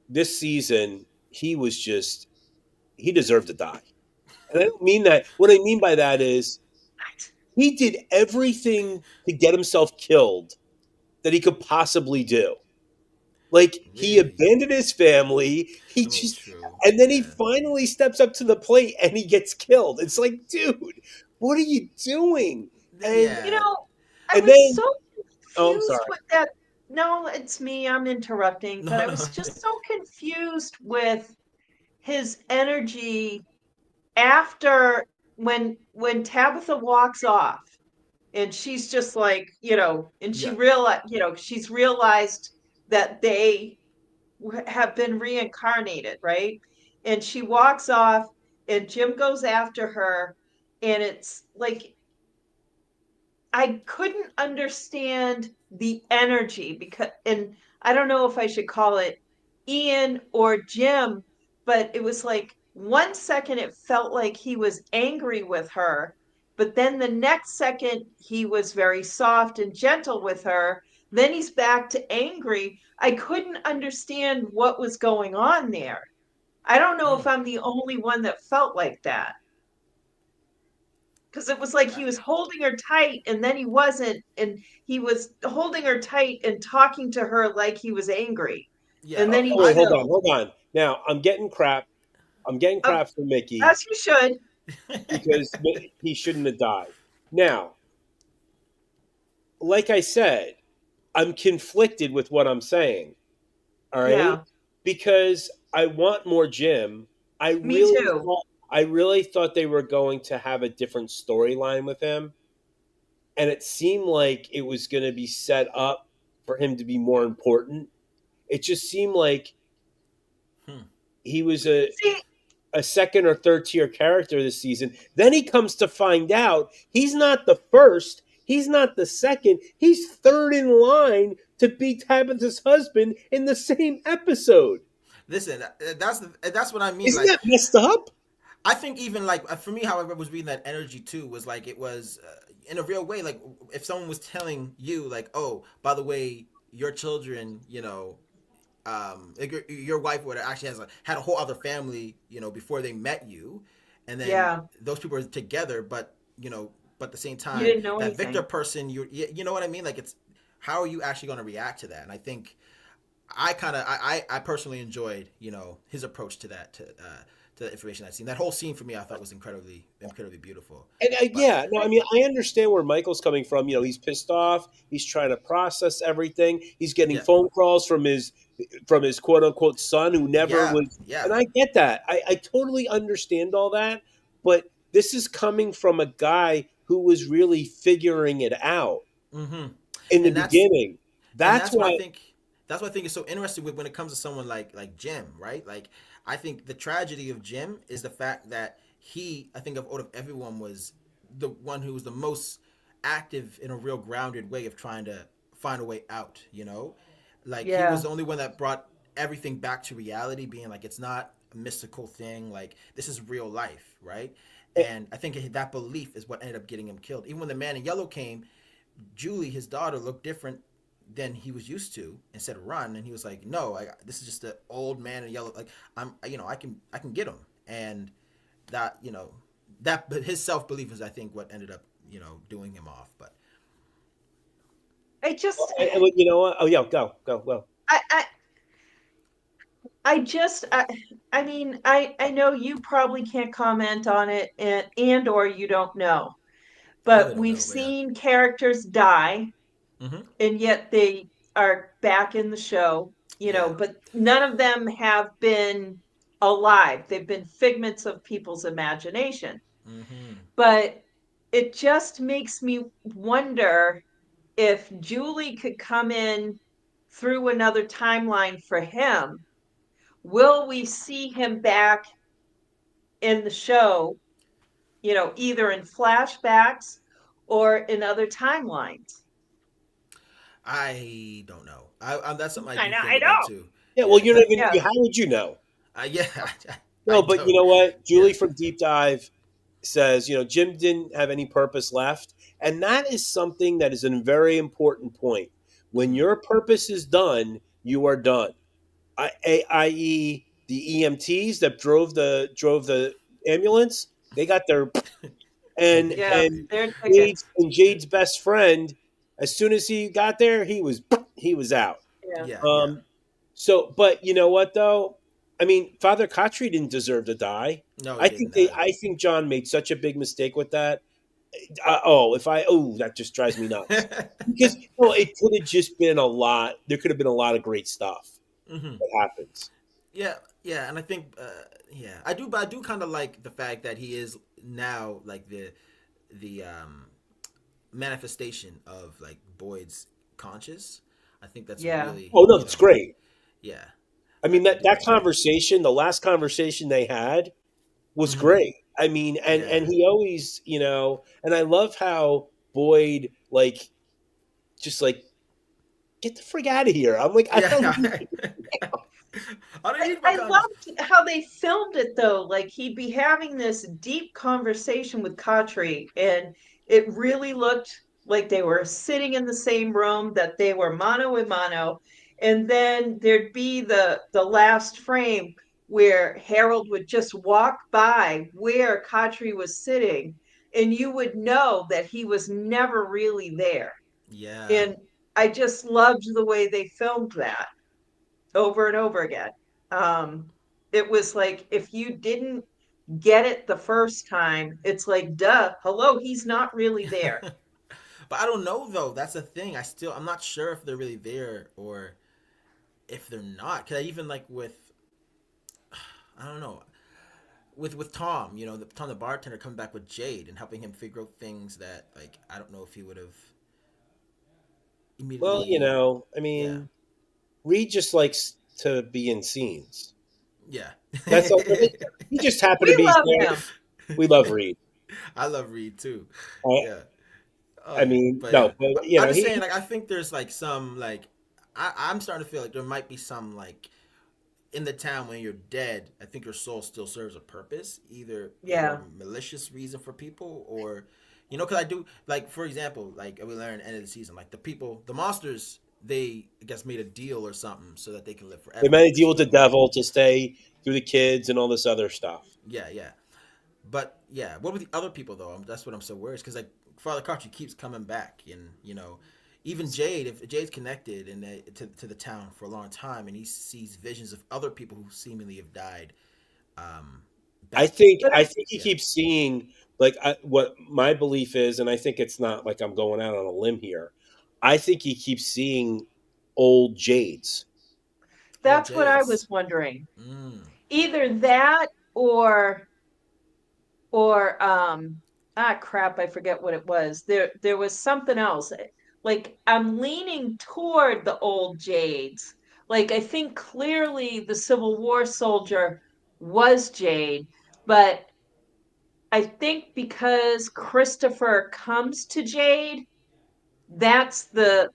S4: this season he deserved to die. And I don't mean that. What I mean by that is he did everything to get himself killed that he could possibly do. Like he
S5: Really?
S4: abandoned his family.
S5: I mean, true.
S4: And then he
S5: Yeah.
S4: finally steps up to the plate and he gets killed. It's like, dude, what are you doing? And
S3: You
S5: Yeah.
S3: know, I
S4: and
S3: was
S4: then
S3: so
S4: oh, I'm
S3: confused
S4: sorry.
S3: with that. No, it's me. I'm interrupting, but
S5: No,
S3: I
S5: no.
S3: was just so confused with his energy after when Tabitha walks off and she's just like, and
S5: Yeah.
S3: she's realized that they have been reincarnated, right? And she walks off and Jim goes after her, and it's like I couldn't understand the energy because, and I don't know if I should call it Ian or Jim, but it was like 1 second it felt like he was angry with her, but then the next second he was very soft and gentle with her. Then he's back to angry. I couldn't understand what was going on there. I don't know
S5: Mm.
S3: if I'm the only one that felt like that because it was like he was holding her tight and then he wasn't, and he was holding her tight and talking to her like he was angry,
S5: Yeah.
S3: and then he
S4: Oh wait,
S5: I
S3: chilled.
S4: hold on. Now I'm getting crap. I'm getting
S3: uh,
S4: crap from Mickey
S3: as you should.
S4: because he shouldn't have died. Now, like I said, I'm conflicted with what I'm saying. All right,
S3: Yeah,
S4: because I want more Jim.
S3: me too.
S4: I really thought they were going to have a different storyline with him, and it seemed like it was going to be set up for him to be more important. It just seemed like
S5: Hmm.
S4: he was
S3: See,
S4: a second or third tier character this season. Then he comes to find out he's not the first, he's not the second, he's third in line to be Tabitha's husband in the same episode.
S5: Listen, that's what I mean.
S4: Isn't
S5: Like,
S4: that messed up?
S5: I think even like for me, how I was reading that energy too was like it was in a real way. Like if someone was telling you, like, oh, by the way, your children, like your wife would actually had a whole other family, before they met you, and then
S3: yeah,
S5: those people are together, but at the same
S3: you
S5: time,
S3: didn't know
S5: that Victor
S3: anything.
S5: person, you know what I mean? Like it's how are you actually going to react to that? And I think I personally enjoyed his approach to that to the information I've seen. That whole scene for me I thought was incredibly beautiful.
S4: And
S5: But
S4: yeah, no, I mean, I understand where Michael's coming from. He's pissed off. He's trying to process everything. He's getting
S5: yeah,
S4: phone calls from his quote unquote son who never
S5: yeah,
S4: was.
S5: yeah.
S4: And I get that. I totally understand all that. But this is coming from a guy who was really figuring it out
S5: hmm
S4: in the
S5: And that's
S4: beginning.
S5: and
S4: That's why.
S5: that's what I think is so interesting with when it comes to someone like Jim, right? Like I think the tragedy of Jim is the fact that he, I think of out of everyone, was the one who was the most active in a real grounded way of trying to find a way out, like he was
S3: Yeah,
S5: the only one that brought everything back to reality, being like it's not a mystical thing, like this is real life, right? And I think that belief is what ended up getting him killed. Even when the man in yellow came, Julie, his daughter, looked different than he was used to and said run, and he was like, no, this is just an old man in yellow, like I can get him. And that that, but his self belief is, I think, what ended up doing him off. But
S3: I just,
S4: You know what? Oh yeah, go.
S3: I, I, I just, I mean, I know you probably can't comment on it, and or you don't know,
S5: really
S3: but
S5: don't
S3: we've
S5: know. But yeah.
S3: seen characters die,
S5: Mm-hmm.
S3: and yet they are back in the show,
S5: Yeah.
S3: but none of them have been alive. They've been figments of people's imagination.
S5: Mm-hmm.
S3: But it just makes me wonder if Julie could come in through another timeline for him. Will we see him back in the show, either in flashbacks or in other timelines?
S5: I don't know. I that's something I
S3: I
S5: do
S3: know,
S5: think
S3: I
S5: about
S3: know.
S5: too.
S4: Yeah, well,
S5: Yeah.
S4: you're not even.
S3: Yeah,
S4: How would you know?
S5: Yeah. I
S4: No, but you
S5: don't.
S4: know what?
S5: Yeah.
S4: Julie from Deep Dive says, Jim didn't have any purpose left. And that is something that is a very important point. When
S5: Mm-hmm.
S4: your purpose is done, you are done. I.e., the EMTs that drove the ambulance, they got their and
S3: yeah,
S4: and
S3: their tickets.
S4: Jade's best friend, as soon as he got there, he was out.
S3: Yeah.
S5: Yeah. Yeah.
S4: Um, so, but you know what though? I mean, Father Kotri didn't deserve to die.
S5: No, he
S4: I think
S5: didn't.
S4: I think John made such a big mistake with that. That just drives me nuts because it could have just been a lot. There could have been a lot of great stuff
S5: Mm-hmm.
S4: that happens.
S5: Yeah, yeah, and I think, yeah, I do, but I do kind of like the fact that he is now like the manifestation of like Boyd's conscious. I think that's
S3: Yeah.
S5: really,
S4: Oh no, it's great.
S5: yeah,
S4: I mean
S5: I
S4: that
S5: do like that.
S4: conversation, the last conversation they had was
S5: Hmm.
S4: great. I mean, and
S5: Yeah,
S4: he always, and I love how Boyd just get the frig out of here. I'm like, I don't
S5: yeah.
S4: need
S5: I don't need my
S3: I
S5: conscious.
S3: loved how they filmed it though. Like he'd be having this deep conversation with Kotri, and it really looked like they were sitting in the same room, that they were mano a mano. And then there'd be the last frame where Harold would just walk by where Kotri was sitting, and you would know that he was never really there.
S5: Yeah.
S3: And I just loved the way they filmed that over and over again. Um, it was like if you didn't get it the first time, it's like, duh, hello, he's not really there.
S5: But I don't know though. That's the thing. I'm not sure if they're really there or if they're not. Cause I even like with, I don't know, with Tom, Tom the bartender coming back with Jade and helping him figure out things that like I don't know if he would have
S4: Well,
S5: immediately.
S4: I
S5: Yeah,
S4: mean, Reed just likes to be in scenes.
S5: yeah.
S4: That's all. He just happened to
S3: We
S4: be
S3: love
S4: there.
S3: him.
S4: We love Reed.
S5: I love Reed too.
S4: I,
S5: Yeah. Oh
S4: I
S5: yeah.
S4: mean,
S5: But
S4: no,
S5: yeah.
S4: but
S5: I'm just saying, like, I think there's like some like I'm starting to feel like there might be some like in the town when you're dead. I think your soul still serves a purpose, either for
S3: Yeah.
S5: malicious reason for people or because I do like, for example, like we learned at the end of the season, like the monsters, they I guess made a deal or something so that they can live
S4: they
S5: forever.
S4: made a deal with the devil to stay through the kids and all this other stuff.
S5: Yeah, yeah. But yeah, what with the other people though? That's what I'm so worried because like Father Cartry keeps coming back, and even Jade, if Jade's connected and to the town for a long time, and he sees visions of other people who seemingly have died.
S4: I
S5: Back,
S4: think
S3: But
S4: I
S3: I,
S4: think he
S5: yeah.
S4: keeps seeing what my belief is, and I think it's not like I'm going out on a limb here. I think he keeps seeing old Jades.
S5: Oh,
S3: that's what I
S5: Jade's.
S3: was wondering.
S5: Mm.
S3: Either that or crap, I forget what it was. There was something else. Like I'm leaning toward the old Jades. Like I think clearly the Civil War soldier was Jade, but I think because Christopher comes to Jade, that's the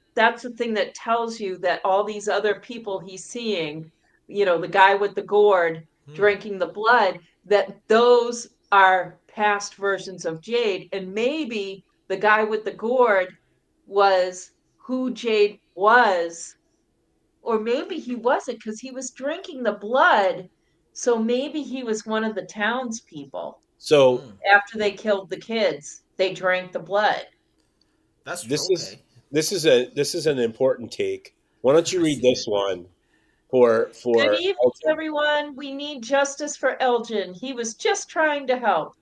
S3: thing that tells you that all these other people he's seeing, the guy with the gourd
S5: Hmm.
S3: drinking the blood, that those are past versions of Jade. And maybe the guy with the gourd was who Jade was, or maybe he wasn't because he was drinking the blood. So maybe he was one of the townspeople.
S4: So
S3: After they killed the kids, they drank the blood.
S5: That's true.
S4: this
S5: Okay.
S4: this is an important take. Why don't you
S5: I
S4: read
S5: see
S4: this
S5: it.
S4: one
S3: Good
S4: for
S3: evening,
S4: Elgin?
S3: everyone. We need justice for Elgin. He was just trying to help.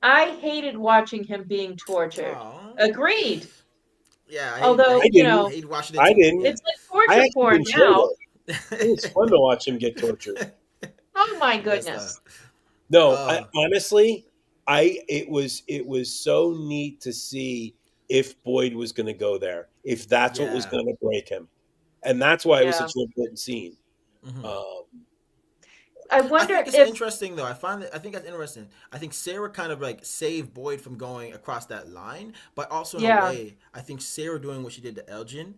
S3: I hated watching him being tortured.
S5: Oh.
S3: Agreed.
S5: Yeah,
S3: Although,
S4: I didn't.
S5: hate watching it
S4: I
S5: too.
S4: didn't.
S5: Yeah.
S3: it's like
S4: I
S3: torture
S4: actually
S3: porn
S4: enjoyed
S3: now.
S4: it. It was fun to watch him get tortured.
S3: Oh my
S5: Messed up.
S3: goodness.
S4: No,
S5: Uh,
S4: honestly, it was so neat to see if Boyd was going to go there, if that's what was
S5: yeah.
S4: going to break him, and that's why it was
S3: Yeah.
S4: such an important scene.
S5: Mhm.
S3: I
S5: I
S3: wonder
S5: think it's
S3: if
S5: interesting though. I think that's interesting. I think Sarah kind of like saved Boyd from going across that line, but also in a
S3: Yeah.
S5: way, I think Sarah doing what she did to Elgin,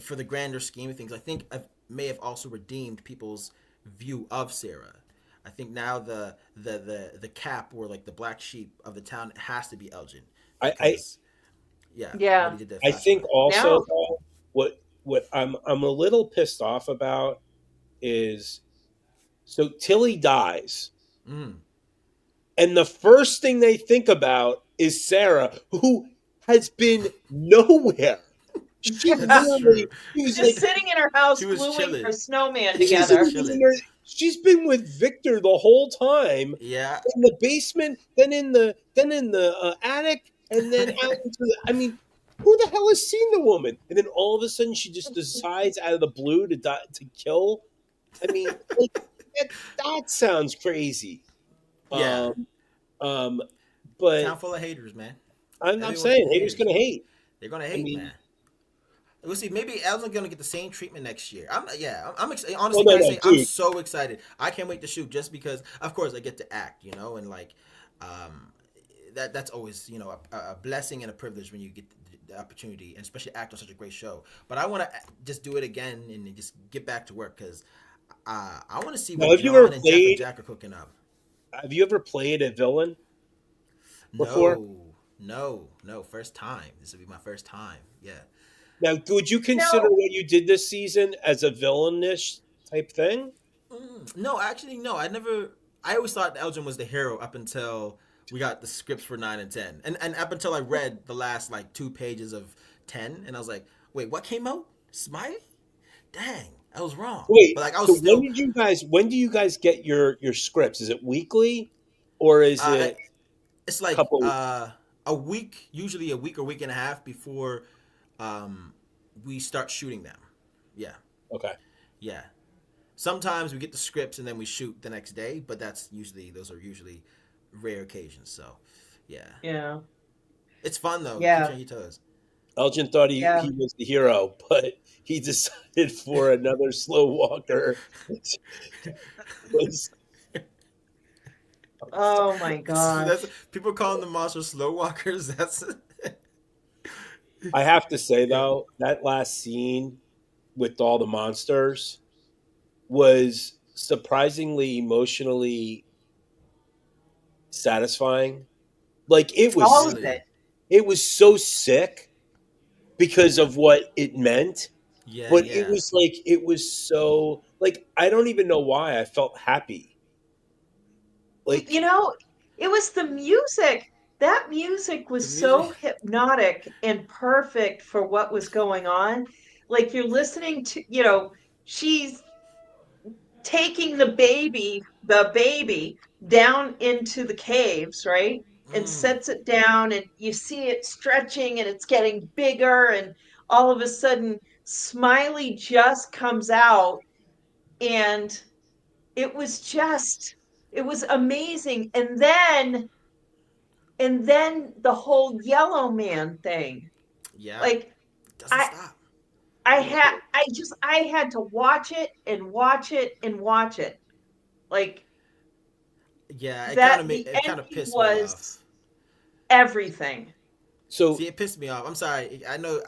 S5: for the grander scheme of things, I think may have also redeemed people's view of Sarah. I think now the cap or like the black sheep of the town has to be Elgin
S4: I
S5: because what
S3: yeah.
S5: he did to
S4: I think
S5: Fatima.
S4: also
S3: Now
S4: what I'm a little pissed off about is so Tilly dies.
S5: Mm.
S4: And the first thing they think about is Sarah, who has been nowhere. She
S5: That's true.
S4: literally, she was
S3: just
S4: like,
S3: sitting in her house
S5: She was
S3: gluing
S5: chilling.
S3: her snowman
S5: She was
S3: together.
S5: just chilling.
S4: she's been with Victor the whole time
S5: Yeah.
S4: in the basement, then in the attic, and then out into the. I mean, who the hell has seen the woman? And then all of a sudden, she just decides out of the blue to kill. I mean, like, that sounds crazy.
S5: Yeah.
S4: But
S5: Town full of haters, man.
S4: I'm
S5: Everyone's
S4: saying haters gonna hate.
S5: They're gonna
S4: I
S5: hate,
S4: mean,
S5: man. We'll see. Maybe Elgin's gonna get the same treatment next year. I'm excited.
S4: well,
S5: Honestly,
S4: no,
S5: can I
S4: no,
S5: say I'm
S4: dude.
S5: so excited. I can't wait to shoot just because, of course, I get to act, and like, that's always a blessing and a privilege when you get the opportunity, and especially act on such a great show. But I want to just do it again and just get back to work because I want to see
S4: Now,
S5: what
S4: have you ever
S5: John and Jeff and
S4: played?
S5: Jack are cooking up.
S4: Have you ever played a villain before?
S5: No, first time. This will be my first time. Yeah.
S4: Now, would you consider
S3: No.
S4: what you did this season as a villainish type thing?
S5: No, actually, no. I always thought Elgin was the hero up until we got the scripts for 9 and 10, and up until I read the last like 2 pages of 10, and I was like, wait, what came out? Smiley? Dang, I was wrong.
S4: Wait,
S5: But like I
S4: so
S5: was still.
S4: when do you guys get your scripts? Is it weekly, or is it
S5: It's
S4: a
S5: like
S4: couple?
S5: a week, usually a week or week and a half before we start shooting them. Yeah,
S4: Okay.
S5: yeah. Sometimes we get the scripts and then we shoot the next day, but those are usually rare occasions. So, yeah,
S3: Yeah.
S5: it's fun though.
S3: Yeah.
S5: Keeps you on your toes.
S4: Elgin thought he
S3: Yeah.
S4: was the hero, but he decided for another slow walker. was
S3: Oh my gosh.
S5: That's, people calling the monsters slow walkers. That's
S4: I have to say though, that last scene with all the monsters was surprisingly emotionally satisfying. Like
S3: All of it.
S4: it was so sick because of what it meant,
S5: yeah,
S4: but
S5: yeah.
S4: it was so like I don't even know why I felt happy. Like
S3: It was the music. That music was
S5: The
S3: so
S5: music-
S3: hypnotic and perfect for what was going on. Like you're listening to, she's taking the baby down into the caves, right? And sets it down, and you see it stretching and it's getting bigger, and all of a sudden Smiley just comes out, and it was amazing. And then the whole yellow man thing.
S5: yeah,
S3: Like
S5: doesn't
S3: I
S5: stop.
S3: I had to watch it and watch it and watch it. Like
S5: Yeah, it
S3: that
S5: kind of
S3: the
S5: it kind of
S3: ending
S5: pissed me off.
S3: was everything.
S4: so
S5: See, it pissed me off. I'm sorry. I know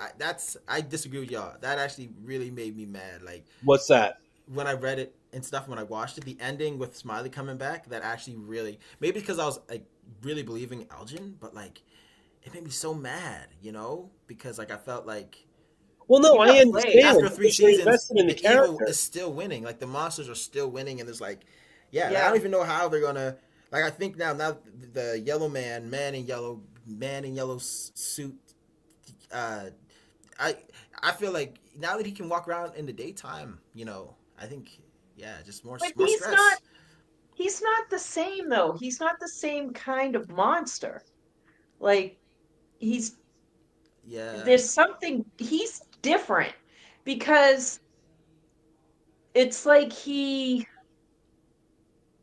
S5: I disagree with y'all. That actually really made me mad. Like
S4: what's that?
S5: when I read it and stuff, when I watched it, the ending with Smiley coming back, that actually really, maybe because I was like really believing Elgin, but like it made me so mad, because like I felt like
S4: Well, no,
S3: You
S4: I
S3: got played.
S4: understand.
S5: after 3
S4: because you're
S5: seasons,
S4: invested in the
S5: evil
S4: character.
S5: is still winning. Like the monsters are still winning, and it's like, yeah, I
S3: Yeah.
S5: don't even know how they're gonna Like I think now the yellow man in yellow suit. Uh, I I feel like now that he can walk around in the daytime, I think just
S3: But
S5: more stress.
S3: he's not the same though. He's not the same kind of monster. Like he's
S5: Yeah.
S3: there's something he's different because it's like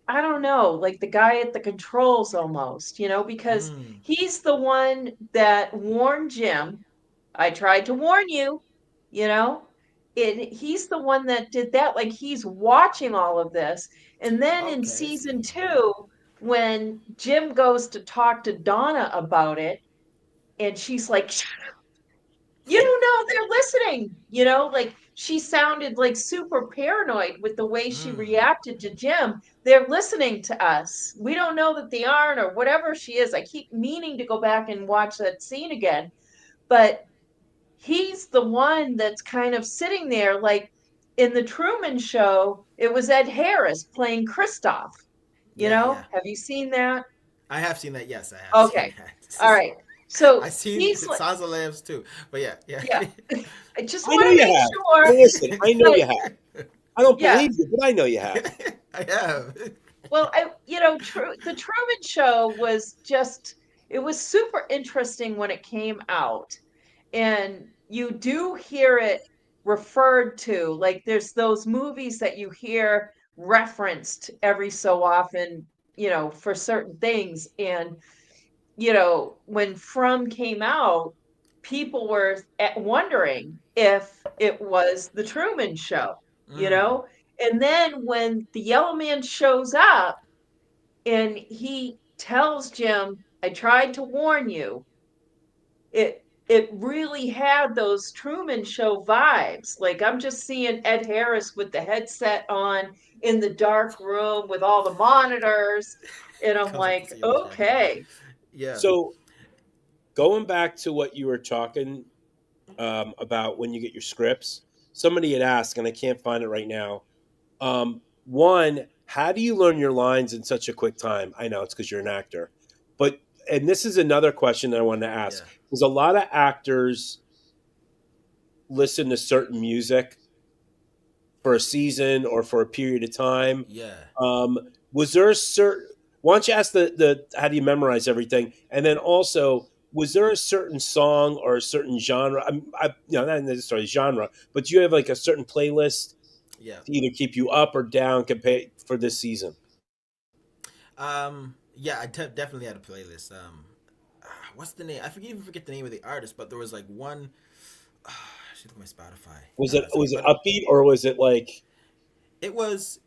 S3: I don't know, like the guy at the controls almost, because
S5: Mm.
S3: he's the one that warned Jim. I tried to warn you, you know? And he's the one that did that. Like he's watching all of this. And then in
S5: Okay, I see.
S3: season 2, when Jim goes to talk to Donna about it, and she's like, you don't know they're listening, like she sounded like super paranoid with the way she
S5: Mm.
S3: reacted to Jim. They're listening to us. We don't know that they aren't, or whatever she is. I keep meaning to go back and watch that scene again, but he's the one that's kind of sitting there like in the Truman Show. It was Ed Harris playing Christoph.
S5: Yeah, yeah.
S3: Have you seen that?
S5: I have seen that. Yes, I have seen
S3: Okay, all
S5: that.
S3: right. So
S5: I've seen
S3: he's like,
S5: Sons of Lambs too. But yeah, yeah.
S3: yeah. I just
S4: I know
S3: want to
S4: you
S3: make
S4: have.
S3: sure.
S4: Well, listen, I know
S3: But
S4: you have. I don't
S3: yeah,
S4: believe you, but I know you have.
S5: I have.
S3: well, the Truman Show was just, it was super interesting when it came out. And you do hear it referred to, like there's those movies that you hear referenced every so often, for certain things. And, when From came out, people were wondering if it was the Truman Show, you
S5: Mm.
S3: know? And then when the Yellow Man shows up, and he tells Jim, I tried to warn you. It really had those Truman Show vibes. Like I'm just seeing Ed Harris with the headset on in the dark room with all the monitors. And I'm
S5: Comes up with
S3: like,
S5: the yellow jacket on.
S3: okay.
S5: Yeah.
S4: So going back to what you were talking about when you get your scripts, somebody had asked, and I can't find it right now. One, how do you learn your lines in such a quick time? I know it's because you're an actor, but and this is another question that I wanted to ask
S5: Yeah.
S4: because a lot of actors listen to certain music for a season or for a period of time.
S5: Yeah.
S4: Um, was there a certain? Why don't you ask the how do you memorize everything, and then also was there a certain song or a certain genre? Not necessarily genre, but do you have like a certain playlist
S5: Yeah.
S4: to either keep you up or down compared for this season?
S5: Yeah, definitely had a playlist. What's the name? I forget the name of the artist, but there was like one. I should look at my Spotify.
S4: Was it upbeat or was it like
S5: It was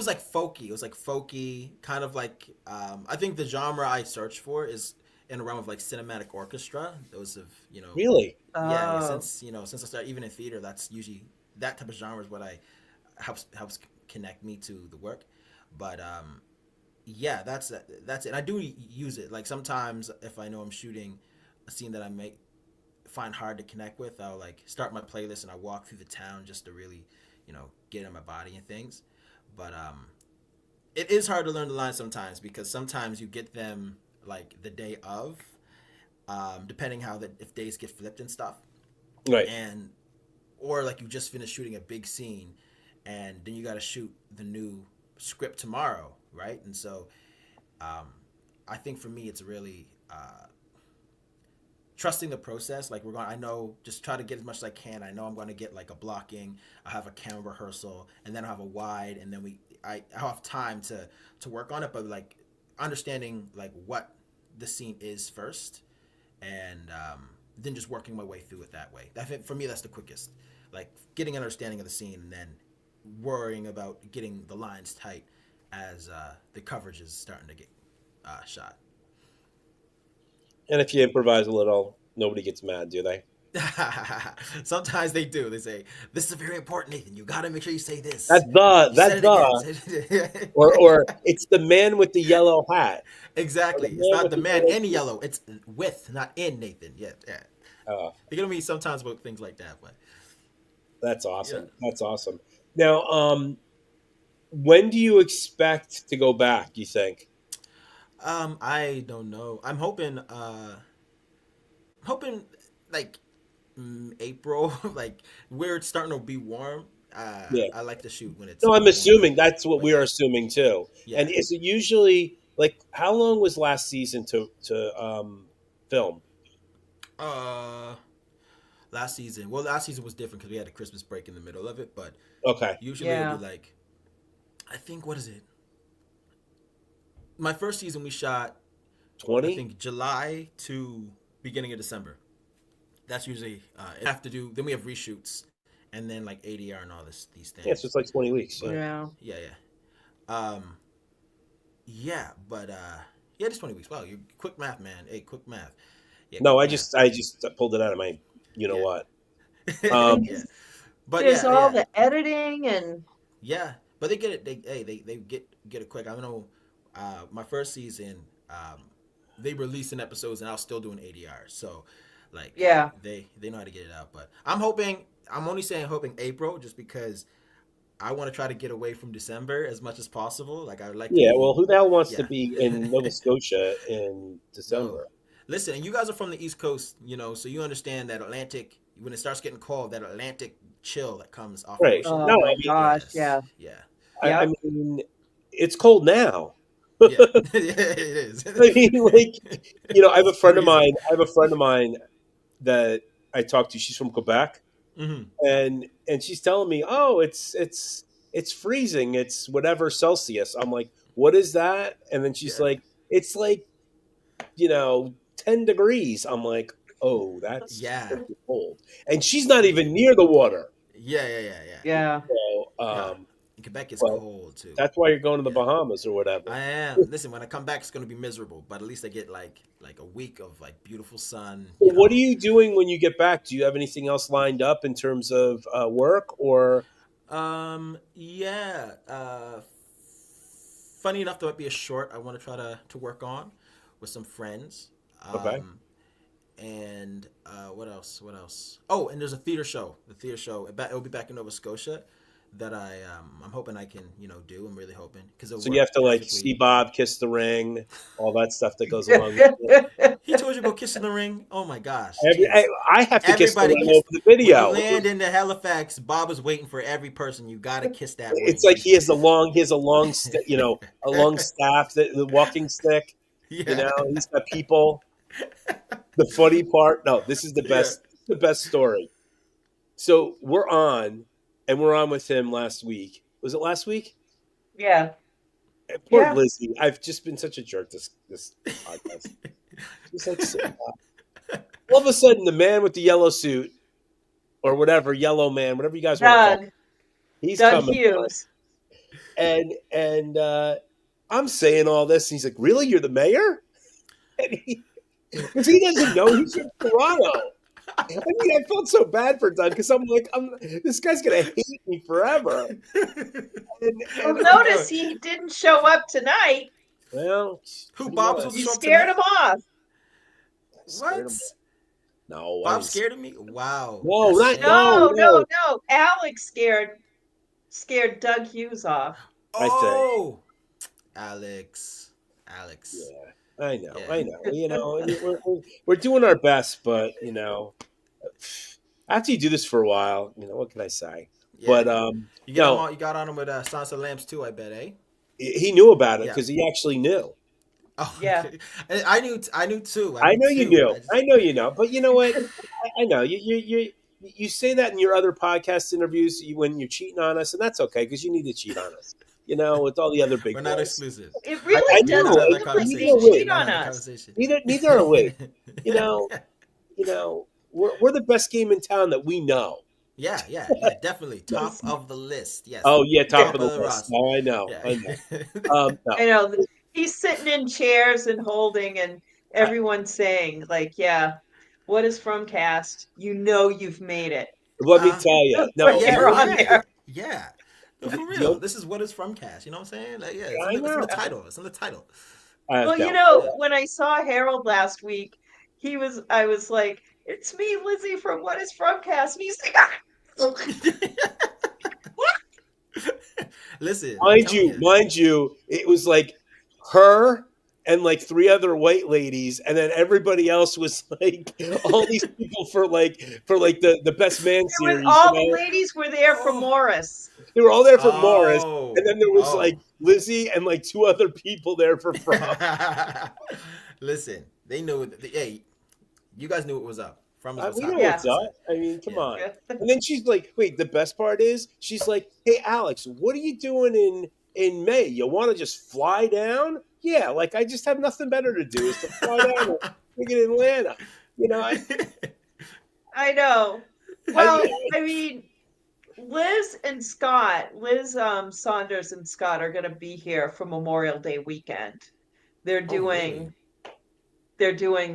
S5: like folky. It was like folky, kind of like I think the genre I search for is in the realm of like cinematic orchestra. Those of
S4: really?
S5: yeah.
S3: Oh,
S5: Since I started even in theater, that's usually that type of genre is what I helps connect me to the work. But yeah, that's it. And I do use it. Like sometimes if I know I'm shooting a scene that I may find hard to connect with, I'll like start my playlist and I walk through the town just to really, get in my body and things. But it is hard to learn the lines sometimes because sometimes you get them like the day of, depending how if days get flipped and stuff,
S4: Right.
S5: and or like you just finished shooting a big scene, and then you got to shoot the new script tomorrow, right? And so, I think for me it's really trusting the process. Like I know, just try to get as much as I can. I know I'm going to get like a blocking. I have a camera rehearsal, and then I have a wide, and then I have time to work on it. But like understanding like what the scene is first, and then just working my way through it that way. I think for me that's the quickest. Like getting an understanding of the scene, and then worrying about getting the lines tight as the coverage is starting to get shot.
S4: And if you improvise a little, nobody gets mad, do they?
S5: Sometimes they do. They say, "This is very important, Nathan. You got to make sure you say this. You
S4: That's
S5: said it again."
S4: or it's the man with the yellow hat. Or the
S5: Exactly. It's
S4: man
S5: not
S4: with
S5: the
S4: the
S5: man
S4: yellow
S5: in
S4: suit.
S5: yellow. It's with, not in Nathan. Yeah, yeah.
S4: Oh,
S5: They get to me sometimes about things like that, but
S4: that's
S5: yeah.
S4: awesome. That's awesome. Now, when do you expect to go back, you think?
S5: I don't know. I'm hoping like April, like where it's starting to be warm.
S4: Yeah.
S5: I like to shoot when it's
S4: No, I'm
S5: warmer.
S4: assuming that's what
S5: But
S4: we are
S5: yeah,
S4: assuming too.
S5: yeah.
S4: And is it usually like how long was last season to film?
S5: Uh, last season was different because we had a Christmas break in the middle of it. But
S4: Okay.
S5: usually it'll be
S3: Yeah.
S5: like, I think, what is it? My first season we shot, I
S4: 20?
S5: think, July to beginning of December. That's usually have to do. Then we have reshoots, and then like ADR and all these
S4: Yeah, so
S5: things.
S4: it's like 20 weeks.
S5: But
S3: Yeah.
S5: yeah, yeah, yeah. But yeah, just 20 weeks. Wow, you quick math, man. Hey, quick math. Yeah,
S4: No,
S5: quick
S4: I
S5: math.
S4: just pulled it out of my you know
S5: Yeah,
S4: what.
S5: yeah. But
S3: There's
S5: yeah,
S3: all
S5: yeah,
S3: the editing and
S5: yeah. But they get it. They get it quick. I don't know. My first season, they releasing episodes, and I was still doing ADR. So, like,
S3: yeah.
S5: they know how to get it out. But I'm hoping. I'm only saying hoping April, just because I want to try to get away from December as much as possible. Like, I would like to
S4: Yeah, well,
S5: be.
S4: who the hell wants to
S5: Yeah.
S4: be in Nova Scotia in
S5: No.
S4: December?
S5: Listen, and you guys are from the East Coast, so you understand that Atlantic, when it starts getting cold, that Atlantic chill that comes off the
S4: Right.
S5: ocean.
S3: Oh
S4: No,
S3: my
S4: I mean,
S3: gosh,
S5: Yes.
S3: yeah.
S5: Yeah.
S4: I
S3: Yep.
S4: mean, it's cold now.
S5: Yeah. It is.
S4: I mean, like, I have a
S5: It's
S4: friend of
S5: freezing.
S4: mine. I have a friend of mine that I talked to. She's from Quebec,
S5: Mm-hmm.
S4: and she's telling me, "Oh, it's freezing. It's whatever Celsius." I'm like, "What is that?" And then she's
S5: Yeah.
S4: like, "It's like 10 degrees." I'm like, "Oh, that's
S5: Yeah.
S4: freaking cold." And she's not even near the water.
S5: Yeah. Yeah. Yeah. Yeah.
S3: Yeah.
S4: So,
S5: Yeah. In Quebec, it's
S4: but
S5: cold too.
S4: that's why you're going to the
S5: Yeah.
S4: Bahamas or whatever.
S5: I am. Listen, when I come back, it's gonna be miserable, but at least I get like a week of like beautiful sun.
S4: Well, what are you doing when you get back? Do you have anything else lined up in terms of work or?
S5: Yeah. Funny enough, there might be a short I want to try to work on with some friends.
S4: Okay.
S5: And what else? What else? Oh, and there's a theater show. The theater show. It'll be back in Nova Scotia. That I'm hoping I can do. I'm really hoping because
S4: So you have to like see Bob, kiss the ring, all that stuff that goes along with it.
S5: He told you about kissing the ring. Oh my gosh!
S4: I have to kiss the
S5: Everybody
S4: ring
S5: kiss
S4: over the video.
S5: When you land into Halifax, Bob is waiting for every person. You gotta kiss that ring.
S4: It's like he has a long a long staff, the walking stick.
S5: Yeah.
S4: He's got people. The funny part, no, this is the best.
S5: Yeah.
S4: The best story. So we're on with him last week. Was it last week?
S3: Yeah.
S4: Poor
S3: Yeah.
S4: Lizzie. I've just been such a jerk this podcast. She's like, all of a sudden, the man with the yellow suit, or whatever, yellow man, whatever you guys want to call him, he's
S3: Doug
S4: coming.
S3: Hughes.
S4: And I'm saying all this, and he's like, "Really, you're the mayor?" Because he doesn't know he's from Toronto. I mean, I felt so bad for Doug because I'm like, this guy's gonna hate me forever.
S3: Well, notice he didn't show up tonight.
S4: Well,
S5: Who Bob was
S3: You
S5: supposed to
S3: scared him off.
S5: What?
S4: No,
S5: Bob scared of me? Wow.
S4: No,
S5: That's
S4: not-
S5: sad.
S3: No. Alex scared Doug Hughes off.
S5: Oh, Alex.
S4: Yeah, I know.
S5: Yeah.
S4: We're doing our best, but after you do this for a while, what can I say?
S5: Yeah.
S4: But
S5: you got on him with Sons of Lambs too, I bet, eh?
S4: he knew about it
S5: Yeah.
S4: because he actually knew.
S5: Oh,
S3: Yeah.
S5: I knew too.
S4: I know you knew. I know you know. But you know what? I know you say that in your other podcast interviews when you're cheating on us, and that's okay because you need to cheat on us. With all the other big.
S5: We're not
S4: boys.
S5: exclusive.
S3: It really
S4: I
S3: does
S4: know.
S3: feel like they cheat on us.
S4: Neither are we. We're the best game in town that we know.
S5: Yeah, definitely top of the list. Yes.
S4: Oh yeah, top of the list.
S5: roster.
S4: Oh, I know.
S5: Yeah.
S4: I know. No.
S3: I know. He's sitting in chairs and holding, and everyone's saying, like, yeah, what is from cast? You've made it.
S4: Let me tell you. No,
S3: You're on there.
S5: Yeah. No, for real. This is what is from cast. You know what I'm saying? Like, yeah, it's in the title. It's in the title.
S3: Well, when I saw Harold last week, I was like, it's me, Lizzie from What is From Cast. And he's like,
S5: Listen.
S4: mind you, it was like her, and like 3 other white ladies, and then everybody else was like all these people for the best man series.
S3: All the ladies were there for
S5: Oh.
S3: Morris.
S4: They were all there for Morris,
S5: Oh.
S4: and then there was
S5: Oh.
S4: like Lizzie and like 2 other people there for From.
S5: Listen, they knew. Hey, you guys knew what was up. From was
S4: We know
S5: hot.
S4: what's up. I mean, come on. And then she's like, wait, the best part is she's like, hey, Alex, what are you doing in May? You want to just fly down? Yeah, like I just have nothing better to do is to fly down and Atlanta. You know,
S3: I know. Well, I mean, Liz, Saunders and Scott are going to be here for Memorial Day weekend. They're doing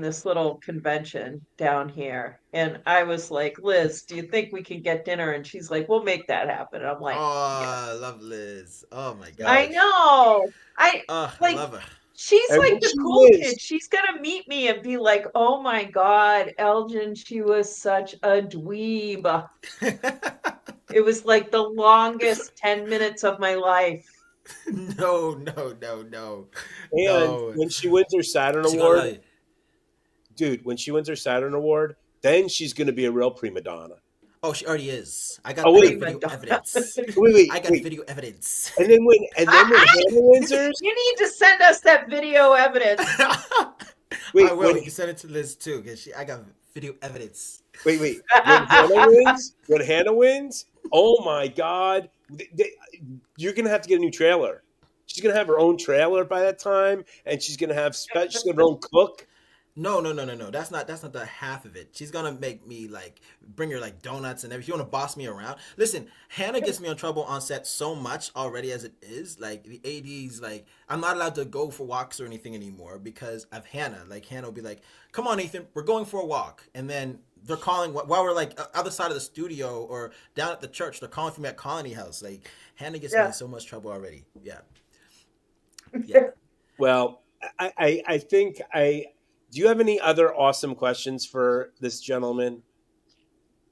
S3: this little convention down here. And I was like, Liz, do you think we can get dinner? And she's like, we'll make that happen. And I'm like,
S5: I love Liz. Oh my god.
S3: I know. I
S5: love her.
S3: She's
S4: And
S3: like the
S4: she
S3: cool
S4: is.
S3: kid. She's gonna meet me and be like, oh my God, Elgin, she was such a dweeb. It was like the longest 10 minutes of my life.
S5: No.
S4: And when she wins her Saturn Award, dude, when she wins her Saturn Award, then she's going to be a real prima donna.
S5: Oh, she already is. I got
S3: video
S5: evidence.
S4: Wait.
S5: I got video evidence.
S4: And then when Hannah wins hers,
S3: You need to send us that video evidence.
S5: Wait, you can send it to Liz too, because I got video evidence.
S4: Wait. When Hannah wins, oh my God, you're gonna have to get a new trailer. She's gonna have her own trailer by that time, and she's gonna have her own cook.
S5: No. That's not the half of it. She's gonna make me like bring her like donuts and everything. She wanna boss me around. Listen, Hannah gets me in trouble on set so much already as it is. Like the ADs, like I'm not allowed to go for walks or anything anymore because of Hannah. Like Hannah will be like, "Come on, Ethan, we're going for a walk," and then they're calling while we're like other side of the studio or down at the church. They're calling for me at Colony House. Like Hannah gets me in so much trouble already. Yeah.
S4: Well, I think do you have any other awesome questions for this gentleman?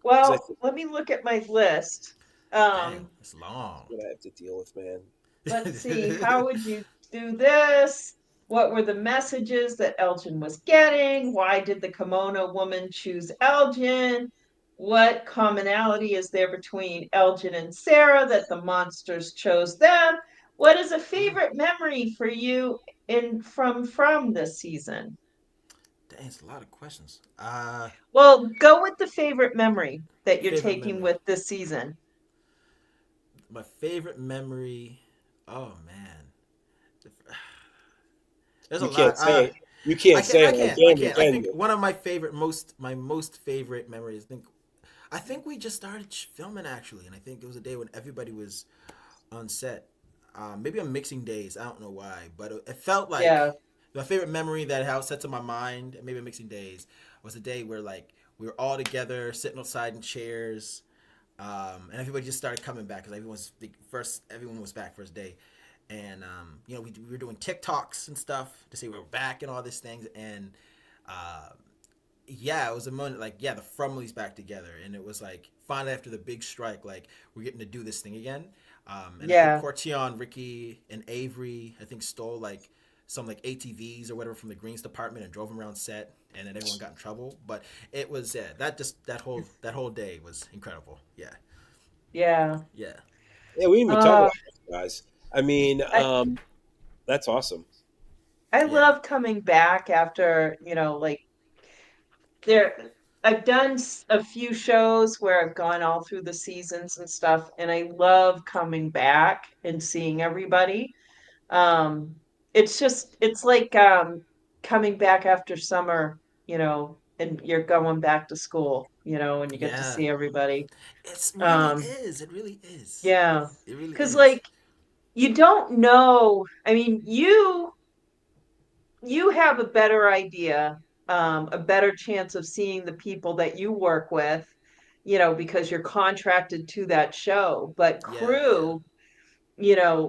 S3: Well, let me look at my list.
S5: Dang, it's long.
S4: What I have to deal with, man.
S3: Let's see. How would you do this? What were the messages that Elgin was getting? Why did the kimono woman choose Elgin? What commonality is there between Elgin and Sarah that the monsters chose them? What is a favorite memory for you from this season?
S5: Dang, it's a lot of questions.
S3: Well, go with the favorite memory that you're taking with this season.
S5: My favorite memory. Oh man, there's a lot.
S4: Say it. You can't say it.
S5: I can't. I think one of my most favorite memories. I think we just started filming actually, and I think it was a day when everybody was on set. Maybe on mixing days. I don't know why, but it felt like my favorite memory that had set to my mind. Maybe on mixing days was the day where like we were all together sitting outside in chairs, and everybody just started coming back because everyone was back first day, and we were doing TikToks and stuff to say we were back and all these things, and it was a moment like the Fromleys back together, and it was like finally after the big strike, like we're getting to do this thing again. I think Corteon, Ricky, and Avery, I think stole like some like ATVs or whatever from the Greens department and drove them around set, and then everyone got in trouble. But it was that whole day was incredible. Yeah.
S4: We didn't even talk about this, guys. I mean, that's awesome.
S3: I love coming back after I've done a few shows where I've gone all through the seasons and stuff, and I love coming back and seeing everybody. It's like coming back after summer, and you're going back to school, and you get to see everybody.
S5: It really is.
S3: Yeah.
S5: It really is.
S3: Because like you don't know. I mean, you have a better idea. A better chance of seeing the people that you work with, because you're contracted to that show. But crew,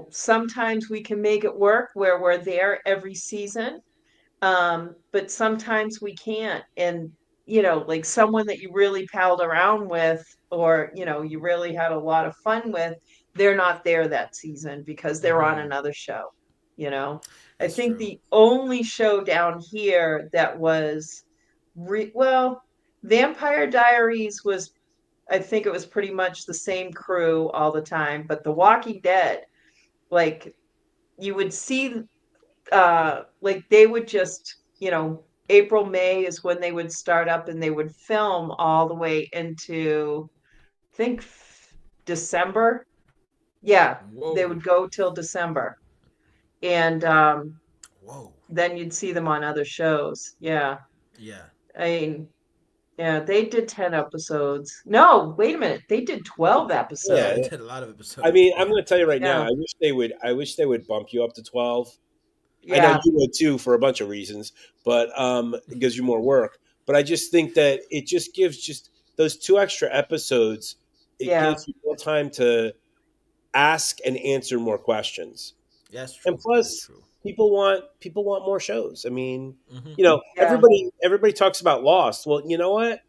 S3: sometimes we can make it work where we're there every season, but sometimes we can't. And, like someone that you really palled around with, or, you really had a lot of fun with, they're not there that season because they're on another show. you know. I
S5: That's
S3: think
S5: true.
S3: the only show down here that was well, Vampire Diaries was, I think it was pretty much the same crew all the time, but The Walking Dead, like you would see like they would just, April, May is when they would start up and they would film all the way into, I think, December. Yeah, they
S5: Whoa.
S3: would go till December. And
S5: Whoa.
S3: then you'd see them on other shows. Yeah.
S5: Yeah.
S3: I mean, yeah, they did 10 episodes. No, wait a minute. They did 12
S5: Yeah,
S4: Yeah.
S5: they
S3: episodes.
S5: did a lot of
S4: I
S5: episodes.
S4: mean,
S5: Yeah.
S4: I'm going to tell you right now.
S3: Yeah.
S4: I wish they would bump you up to 12. I know
S3: Yeah.
S4: you would too for a bunch of reasons, but it gives you more work. But I just think that it just gives just those 2 extra episodes. It
S3: Yeah.
S4: gives you more time to ask and answer more questions.
S5: Yeah, that's
S4: And
S5: true. That is
S4: plus,
S5: true.
S4: people want more shows. I mean,
S5: Hmm.
S3: Yeah.
S4: everybody talks about Lost. Well, you know what?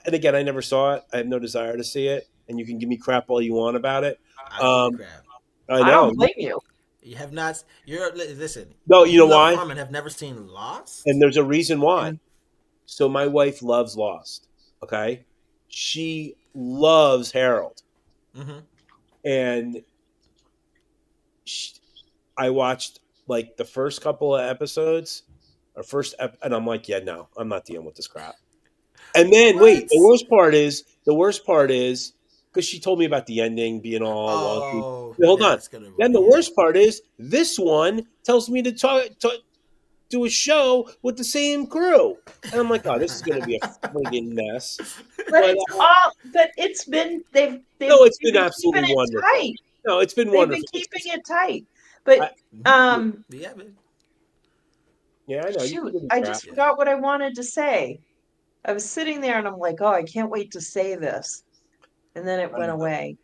S4: And again, I never saw it. I have no desire to see it. And you can give me crap all you want about it.
S5: I give you
S4: Um,
S5: crap.
S4: I
S3: I
S4: know.
S3: don't blame you.
S5: You have not. Listen.
S4: No, you
S5: You
S4: know
S5: love
S4: why?
S5: Harmon have never seen
S4: And
S5: Lost.
S4: there's a reason why.
S3: Mm.
S4: So my wife loves Lost. Okay, she loves Harold,
S5: Hmm.
S4: and she, I watched like the first couple of episodes, or and I'm like, yeah, no, I'm not dealing with this crap. And then wait,
S5: What?
S4: the worst part is because she told me about the ending being all wonky.
S5: Oh,
S4: Hold
S5: yeah.
S4: on.
S5: It's gonna
S4: Then
S5: ruin.
S4: the
S5: Yeah.
S4: worst part is this one tells me to do a show with the same crew, and I'm like, oh, this is going to be a friggin' mess.
S3: But
S4: But
S3: it's all, but it's been,
S4: no, it's
S3: they've
S4: been
S3: been keeping
S4: absolutely
S3: it
S4: wonderful.
S3: tight.
S4: No, it's been
S3: They've been
S4: wonderful.
S3: keeping it tight. But,
S4: I,
S5: Yeah, man.
S4: yeah, I know. You can
S3: shoot,
S4: give me
S3: I
S4: crap.
S3: just
S5: Yeah.
S3: forgot what I wanted to say. I was sitting there and I'm like, oh, I can't wait to say this. And then it went away.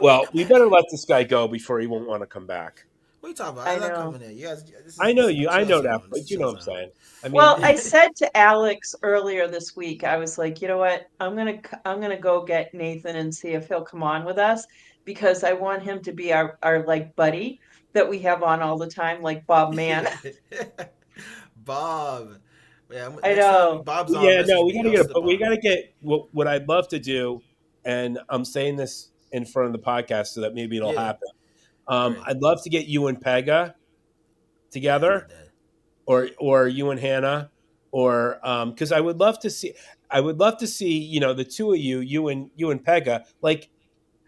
S4: Well,
S5: Come
S4: we
S5: back.
S4: better let this guy go before he won't want to come back.
S5: What are you talking about? I
S3: I
S5: love
S3: know.
S5: coming in. You guys,
S4: I know
S5: this is the
S4: you. I
S5: chill
S4: know that,
S5: zone. This is
S4: but you
S5: chill
S4: know what I'm
S5: zone.
S4: saying. I
S3: Well,
S4: mean,
S3: I said to Alex earlier this week, I was like, you know what? I'm gonna go get Nathan and see if he'll come on with us because I want him to be our like buddy that we have on all the time, like Bob Mann.
S5: Bob. Yeah,
S3: I
S5: next time
S3: know.
S5: Bob's on,
S4: yeah, no,
S5: message
S4: we
S5: me.
S4: got to
S5: I'll
S4: get it,
S5: slip
S4: but we
S5: on.
S4: got to get what I'd love to do, and I'm saying this in front of the podcast so that maybe it'll
S5: Yeah.
S4: happen.
S5: Great.
S4: I'd love to get you and Pegah
S5: Yeah,
S4: together, or you and Hannah, or because I would love to see, the 2 of you and Pegah, like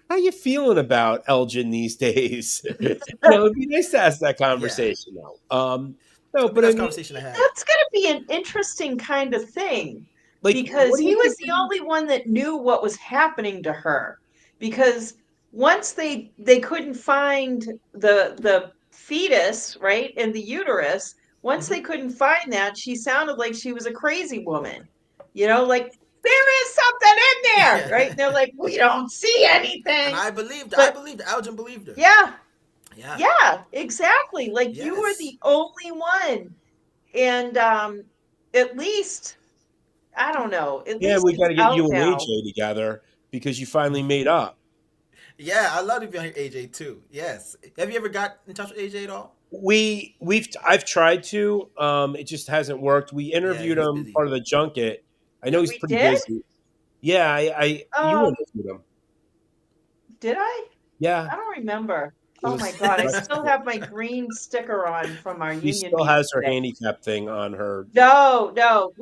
S4: how you feeling about Elgin these days? It'd be nice to ask that conversation though. No,
S5: It'd be
S4: but
S5: a
S4: I
S5: nice
S4: mean,
S5: conversation to have.
S3: That's gonna be an interesting kind of thing
S4: like,
S3: because
S4: what do
S3: he
S4: you
S3: was
S4: think?
S3: the only one that knew what was happening to her. Because once they couldn't find the fetus, right, in the uterus, once
S5: Hmm.
S3: they couldn't find that, she sounded like she was a crazy woman. Like there is something in there, right? And
S5: Yeah.
S3: they're like, we don't see
S5: And
S3: anything.
S5: I
S3: But
S5: believed, Algin believed her.
S3: yeah,
S5: Yeah.
S3: yeah, exactly. Like you were
S5: Yes.
S3: the only one. And at least I don't know. At
S4: Yeah,
S3: least
S4: we
S3: it's
S4: got to get
S3: out
S4: you and
S3: now.
S4: AJ together because you finally made up.
S5: Yeah, I love to be on AJ too. Yes. Have you ever got in touch with AJ at all?
S4: I've tried to. It just hasn't worked. We
S5: Yeah,
S4: interviewed
S5: he's
S4: him
S5: busy.
S4: part of the junket. I know
S5: Yep.
S4: he's
S3: We
S4: pretty
S3: did?
S4: busy. Yeah, I you
S3: Oh,
S4: interviewed him.
S3: did I?
S4: Yeah,
S3: I don't remember.
S4: it
S3: Oh
S4: was.
S3: my God, I still have my green sticker on from our
S4: She
S3: union
S4: still
S3: meeting
S4: has her
S3: today.
S4: handicap thing on her.
S3: No, no,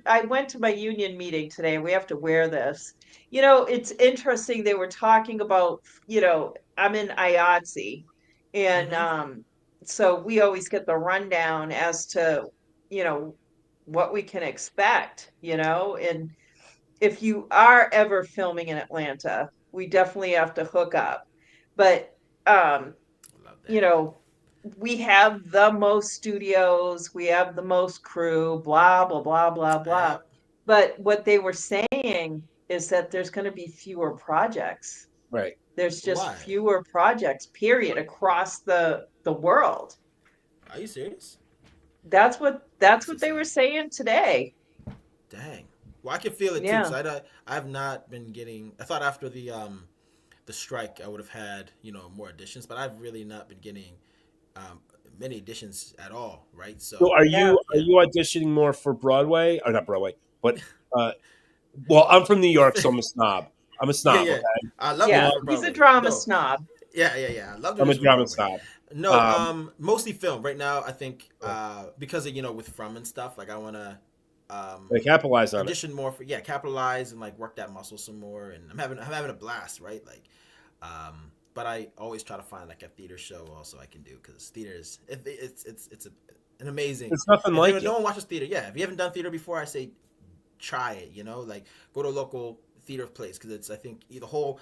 S3: I went to my union meeting today. We have to wear this. It's interesting. They were talking about, I'm in IATSE, and
S5: Mm-hmm.
S3: so we always get the rundown as to, you know, what we can expect, and if you are ever filming in Atlanta, we definitely have to hook up. But
S5: Love
S3: you
S5: that.
S3: know, we have the most studios, we have the most crew, blah, blah, blah, blah, blah.
S5: Yep.
S3: But what they were saying is that there's going to be fewer projects.
S4: Right.
S3: There's just
S5: Why?
S3: fewer projects, period, across the world.
S5: Are you serious?
S3: That's what
S5: That's
S3: they
S5: insane.
S3: were saying today.
S5: Dang. Well, I can feel it too.
S3: Yeah.
S5: So I've not been getting. I thought after the strike, I would have had more additions, but I've really not been getting many auditions at all, right?
S4: So
S5: So
S4: are
S3: Yeah.
S4: you auditioning more for Broadway or not Broadway, but well, I'm from New York, so I'm a snob. I'm a
S5: yeah,
S4: snob.
S5: yeah.
S4: Okay,
S5: I love
S3: Yeah.
S5: audition for
S3: He's a
S5: Broadway.
S3: drama
S5: No,
S3: snob.
S5: yeah. I love to
S4: I'm a
S5: audition for
S4: drama
S5: Broadway.
S4: snob.
S5: No, mostly film right now. I think because of with From and stuff, like I want to
S4: They capitalize on it.
S5: audition more for capitalize and like work that muscle some more. And I'm having a blast, right? Like, but I always try to find like a theater show also I can do because theater is an amazing.
S4: It's nothing like it.
S5: No one watches theater. Yeah, if you haven't done theater before, I say try it. Like go to a local theater place because it's I think the whole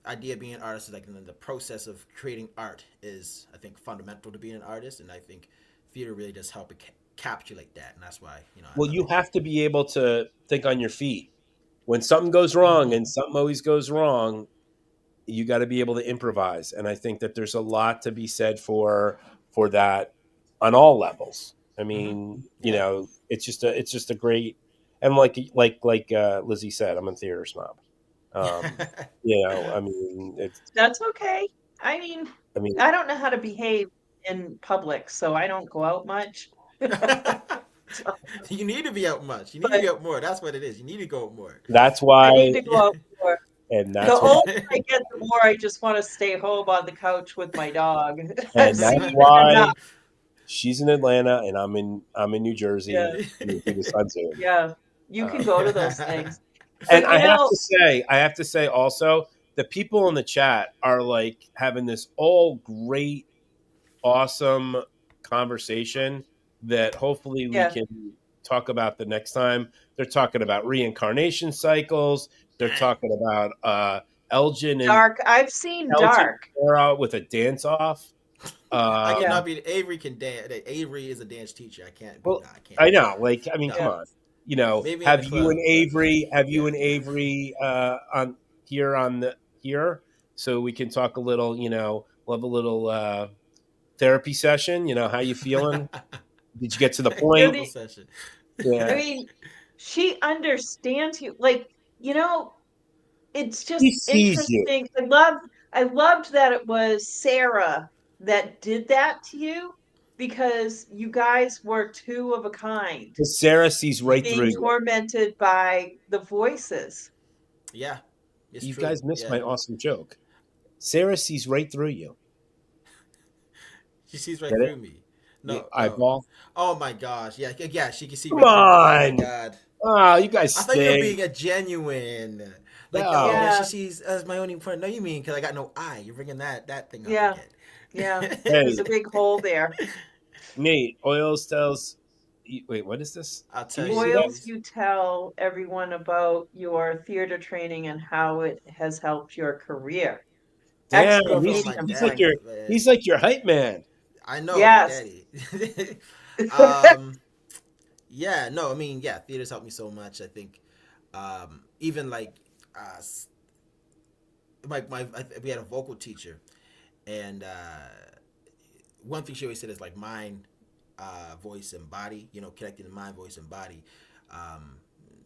S5: idea of being an artist is like the process of creating art is I think fundamental to being an artist, and I think theater really does help encapsulate that, and that's why
S4: Well, you have to be able to think on your feet. When something goes wrong, and something always goes wrong, you got to be able to improvise. And I think that there's a lot to be said for that on all levels. I mean, it's just a great, and like Lizzie said, I'm a theater snob. I mean,
S3: That's okay. I mean, I don't know how to behave in public, so I don't go out much.
S5: You need to be out much. You need to be out more. That's what it is. You need to go out more.
S4: That's why
S3: I need to go out more.
S4: And that's
S3: the older I get, the more I just want to stay home on the couch with my dog.
S4: And that's why she's in Atlanta and I'm in New Jersey.
S3: Yeah. Yeah, you can go to those things.
S4: And I have to say also, the people in the chat are like having this all great, awesome conversation that hopefully we can talk about the next time. They're talking about reincarnation cycles. They're talking about Elgin and
S3: Dark. I've seen Dark
S4: with a dance off.
S5: I cannot be. Avery can dance. Avery is a dance teacher. I can't.
S4: I know. Like, I mean, come on.
S5: Maybe
S4: have you and Avery on here so we can talk a little. We'll have a little therapy session. How you feeling? Did you get to the point?
S3: Yeah. I mean, she understands you. Like, it's just interesting. You. I loved that it was Sarah that did that to you because you guys were two of a kind.
S4: Because Sarah sees right through you.
S3: Being tormented by the voices.
S5: Yeah.
S4: You guys missed my awesome joke. Sarah sees right through you.
S5: She sees right through me. No,
S4: eyeball.
S5: Oh my gosh! Yeah, she can see.
S4: Come on!
S5: Oh my god!
S4: Oh, you guys.
S5: I thought you were being a genuine. Like, she sees as my only point. No, you mean because I got no eye? You're bringing that thing up again.
S3: Yeah. There's a big hole there.
S4: Nate, Oils tells. Wait, what is this?
S5: I'll tell you.
S3: Oils, you tell everyone about your theater training and how it has helped your career.
S4: Damn, he's like your hype man.
S5: I know.
S3: Yes.
S5: Daddy. Yeah. No. I mean, theater's helped me so much. I think, even like, we had a vocal teacher, and one thing she always said is like mind, voice, and body. Connecting the mind, voice, and body,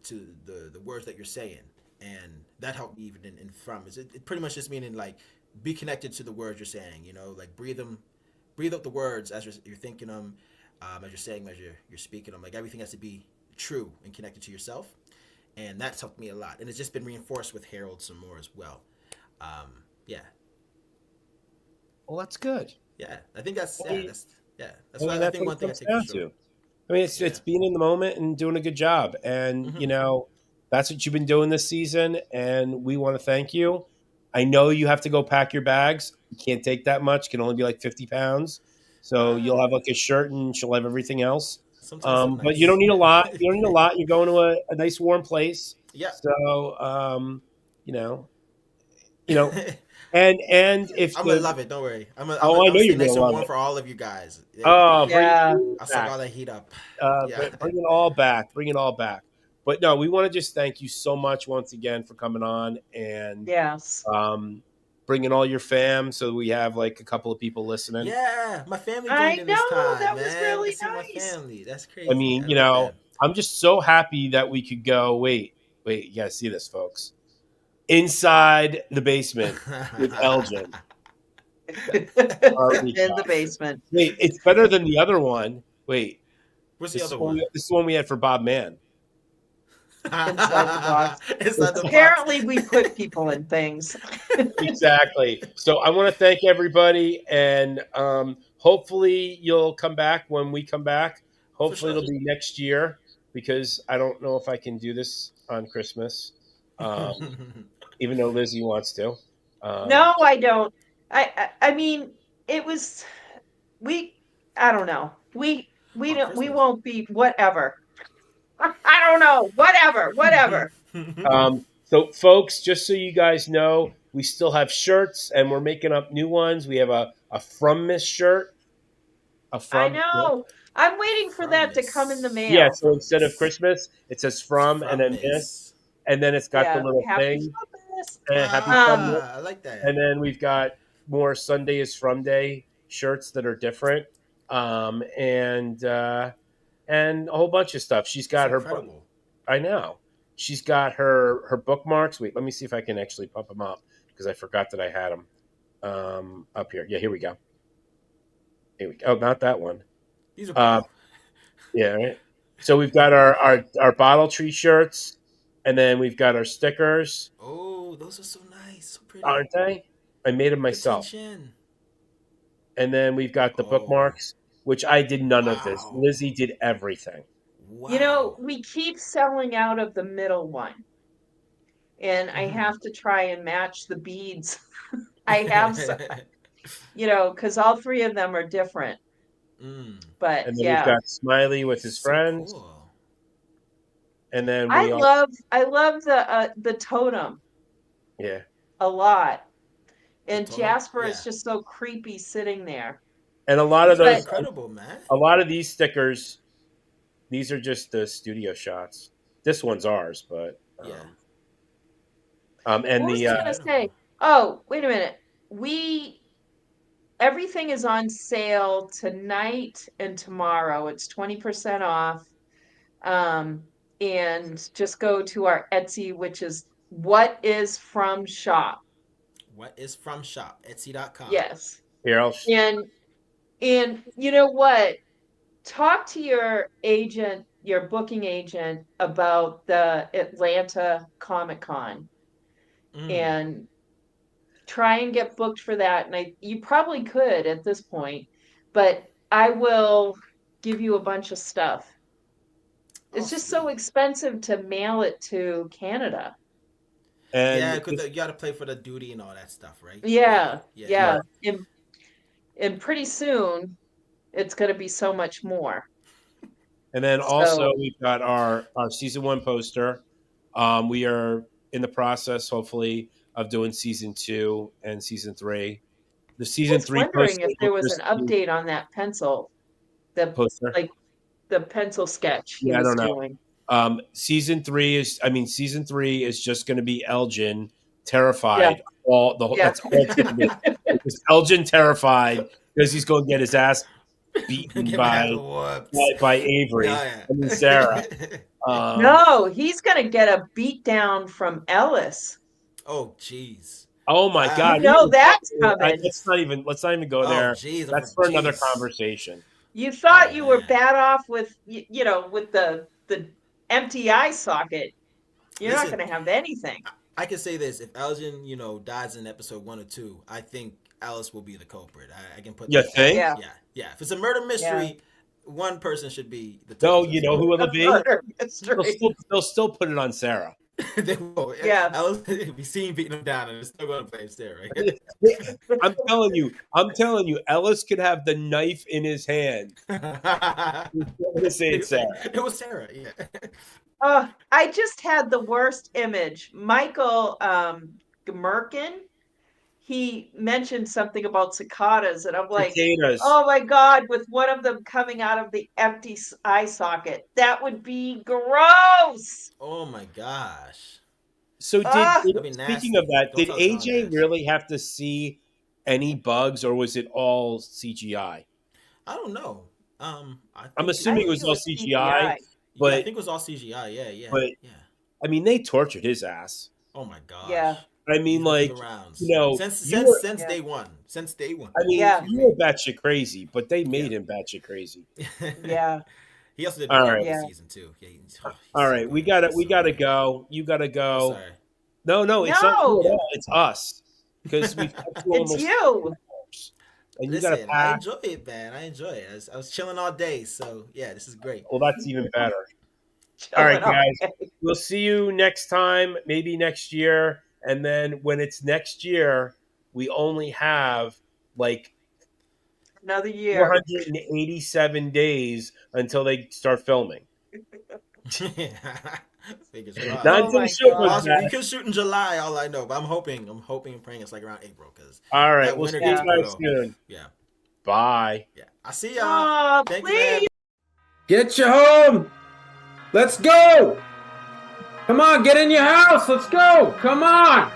S5: to the words that you're saying, and that helped me even in From. It pretty much just meaning like be connected to the words you're saying. Like breathe out the words as you're thinking them, as you're saying, as you're speaking them. Like everything has to be true and connected to yourself, and that's helped me a lot. And it's just been reinforced with Harold some more as well.
S4: Well, that's good.
S5: Yeah, I think that's what
S4: I think one thing I take down to. I mean, it's being in the moment and doing a good job, and that's what you've been doing this season, and we want to thank you. I know you have to go pack your bags. You can't take that much. It can only be like 50 pounds. So you'll have like a shirt and she'll have everything else. Nice. But you don't need a lot. You don't need a lot. You're going to a nice warm place.
S5: Yeah.
S4: So, and if
S5: I'm going to love it. Don't worry. I know
S4: you're going to love
S5: it.
S4: it.
S5: For all of you guys.
S4: Oh,
S5: I'll suck all that heat up.
S4: Bring it all back. Bring it all back. But no, we want to just thank you so much once again for coming on and bringing all your fam. So we have like a couple of people listening.
S5: Yeah, my family joined in this time.
S3: That was really nice.
S5: My family, that's crazy.
S4: I mean, I'm just so happy that we could go. Wait, you gotta see this, folks. Inside the basement with Elgin.
S3: In the basement.
S4: Wait, it's better than the other one. Wait,
S5: What's the
S4: this
S5: other
S4: is one
S5: one?
S4: this is the one we had for Bob Mann.
S3: Inside the box.
S5: Inside the box.
S3: Apparently, we put people in things.
S4: Exactly. So I want to thank everybody, and hopefully you'll come back when we come back. Hopefully
S5: sure.
S4: it'll be next year, because I don't know if I can do this on Christmas, even though Lizzie wants to.
S3: No, I don't. I mean, it was I don't know. We don't. We
S5: Christmas.
S3: won't be whatever. I don't know. Whatever.
S4: So, folks, just so you guys know, we still have shirts, and we're making up new ones. We have a From Miss shirt.
S3: I know. I'm waiting for
S5: From
S3: that to
S5: Miss.
S3: come in the mail.
S4: Yeah, so instead of Christmas, it says From and then
S5: Miss.
S4: Miss, and then it's got the little
S3: Happy
S4: thing.
S3: Christmas.
S4: And Happy From Miss.
S5: I like that.
S4: And then we've got more Sunday is From Day shirts that are different, and a whole bunch of stuff. She's got
S5: That's
S4: her.
S5: incredible.
S4: I know. She's got her bookmarks. Wait, let me see if I can actually pump them up, because I forgot that I had them up here. Yeah, here we go. Here we go. Oh, not that one.
S5: These are cool.
S4: Yeah, right. So we've got our bottle tree shirts, and then we've got our stickers.
S5: Oh, those are so nice, so pretty.
S4: Aren't they? I made them myself.
S5: Attention.
S4: And then we've got the bookmarks, which I did none of this.
S5: Wow.
S4: Lizzie did everything.
S5: Wow.
S3: You know, we keep selling out of the middle one, and I have to try and match the beads. I have some, because all three of them are different. But
S4: And then we've got Smiley with his friends.
S5: Cool.
S4: And then
S3: I love the totem.
S4: Yeah.
S3: A lot. And
S5: totem?
S3: Jasper
S5: Yeah.
S3: is just so creepy sitting there.
S4: And a lot of those,
S5: incredible, man.
S4: a lot of these stickers, these are just the studio shots. This one's ours, but
S5: Yeah.
S4: And
S3: What was
S4: the
S3: I gonna say? Oh, wait a minute. Everything is on sale tonight and tomorrow. It's 20% off. And just go to our Etsy, which is What Is From Shop.
S5: What is from shop? Etsy.com.
S3: Yes.
S4: here
S3: And you know what? Talk to your agent, your booking agent, about the Atlanta Comic-Con and try and get booked for that. And you probably could at this point, but I will give you a bunch of stuff. It's just so expensive to mail it to Canada.
S4: And
S5: because you got to pay for the duty and all that stuff, right?
S3: Yeah.
S4: Right.
S3: And pretty soon, it's going to be so much more.
S4: And then also we've got our season 1 poster. We are in the process, hopefully, of doing season 2 and season 3. The season 3
S3: wondering if there was an update on that pencil, the
S4: poster,
S3: like the pencil sketch he
S4: I
S3: was
S4: don't know.
S3: doing.
S4: Season 3 is just going to be Elgin terrified. That's all it's going to be. It's Elgin terrified because he's going to get his ass beaten by Avery and Sarah.
S3: No, he's going to get a beat down from Ellis.
S5: Oh, jeez.
S4: Oh my God!
S3: That's coming.
S4: Let's not even go there.
S5: Geez,
S4: that's for another conversation.
S3: You thought you were bad off with with the empty eye socket. You're not going to have anything.
S5: I can say this: if Elgin, dies in episode 1 or 2, I think Alice will be the culprit. I can put.
S4: You think?
S3: Yeah.
S5: If it's a murder mystery, one person should be the.
S4: No, you know who it'll be.
S3: Murder mystery.
S4: They'll still put it on Sarah.
S5: They will.
S3: Yeah.
S5: Alice be seen beating him down, and it's still going to play Sarah. Right?
S4: I'm telling you, Ellis could have the knife in his hand. Say it's Sarah.
S5: It was Sarah. Yeah.
S3: I just had the worst image. Michael Gmerkin, he mentioned something about cicadas, and I'm like,
S4: Cicadas.
S3: oh my God, with one of them coming out of the empty eye socket. That would be gross.
S5: Oh my gosh.
S4: So speaking of that, did
S5: Don't
S4: AJ really have to see any bugs, or was it all CGI?
S5: I don't know. I'm
S4: assuming it was all CGI. But
S5: I think it was all CGI. Yeah.
S4: But I mean, they tortured his ass.
S5: Oh my gosh.
S3: Yeah.
S4: I mean,
S5: He's been
S4: like,
S5: through the rounds.
S4: you know,
S5: since
S4: you were,
S5: since
S3: Yeah.
S5: day one. Since day one.
S4: I mean,
S3: Yeah.
S4: you were batshit crazy, but they made him batshit crazy.
S3: Yeah.
S5: He also did
S4: All
S5: the
S4: right.
S5: this
S3: Yeah.
S5: season too. Yeah, he's
S4: All
S5: so
S4: right, we
S5: good.
S4: gotta
S5: He's
S4: we
S5: so
S4: gotta
S5: good.
S4: go. You gotta
S5: Oh,
S4: go.
S5: sorry.
S4: No, it's not you at
S3: No,
S4: all. It's us because we talked to
S3: it's
S4: almost
S3: you.
S4: hours. And you gotta
S5: Listen, I
S4: pack.
S5: enjoy it, man. I enjoy it. I was chilling all day, so yeah, this is great.
S4: Well, that's even better. All right,
S3: Chilling all
S4: guys.
S3: day.
S4: We'll see you next time, maybe next year. And then when it's next year, we only have like
S3: Another year.
S4: 487 days until they start filming.
S5: Fingers
S4: Not
S5: crossed.
S3: Oh
S4: until the
S3: my
S4: show goes
S3: God.
S5: Possibly we
S4: back.
S5: could shoot in July. All I know, but I'm hoping and praying it's like around April because
S4: All right,
S5: that
S4: we'll see
S5: winter
S4: you
S5: gets
S4: guys
S5: brutal.
S4: soon.
S5: Yeah,
S4: Bye.
S5: yeah. I see y'all.
S3: Oh,
S5: Thank you, man.
S3: please.
S6: Get you home. Let's go. Come on, get in your house. Let's go. Come on.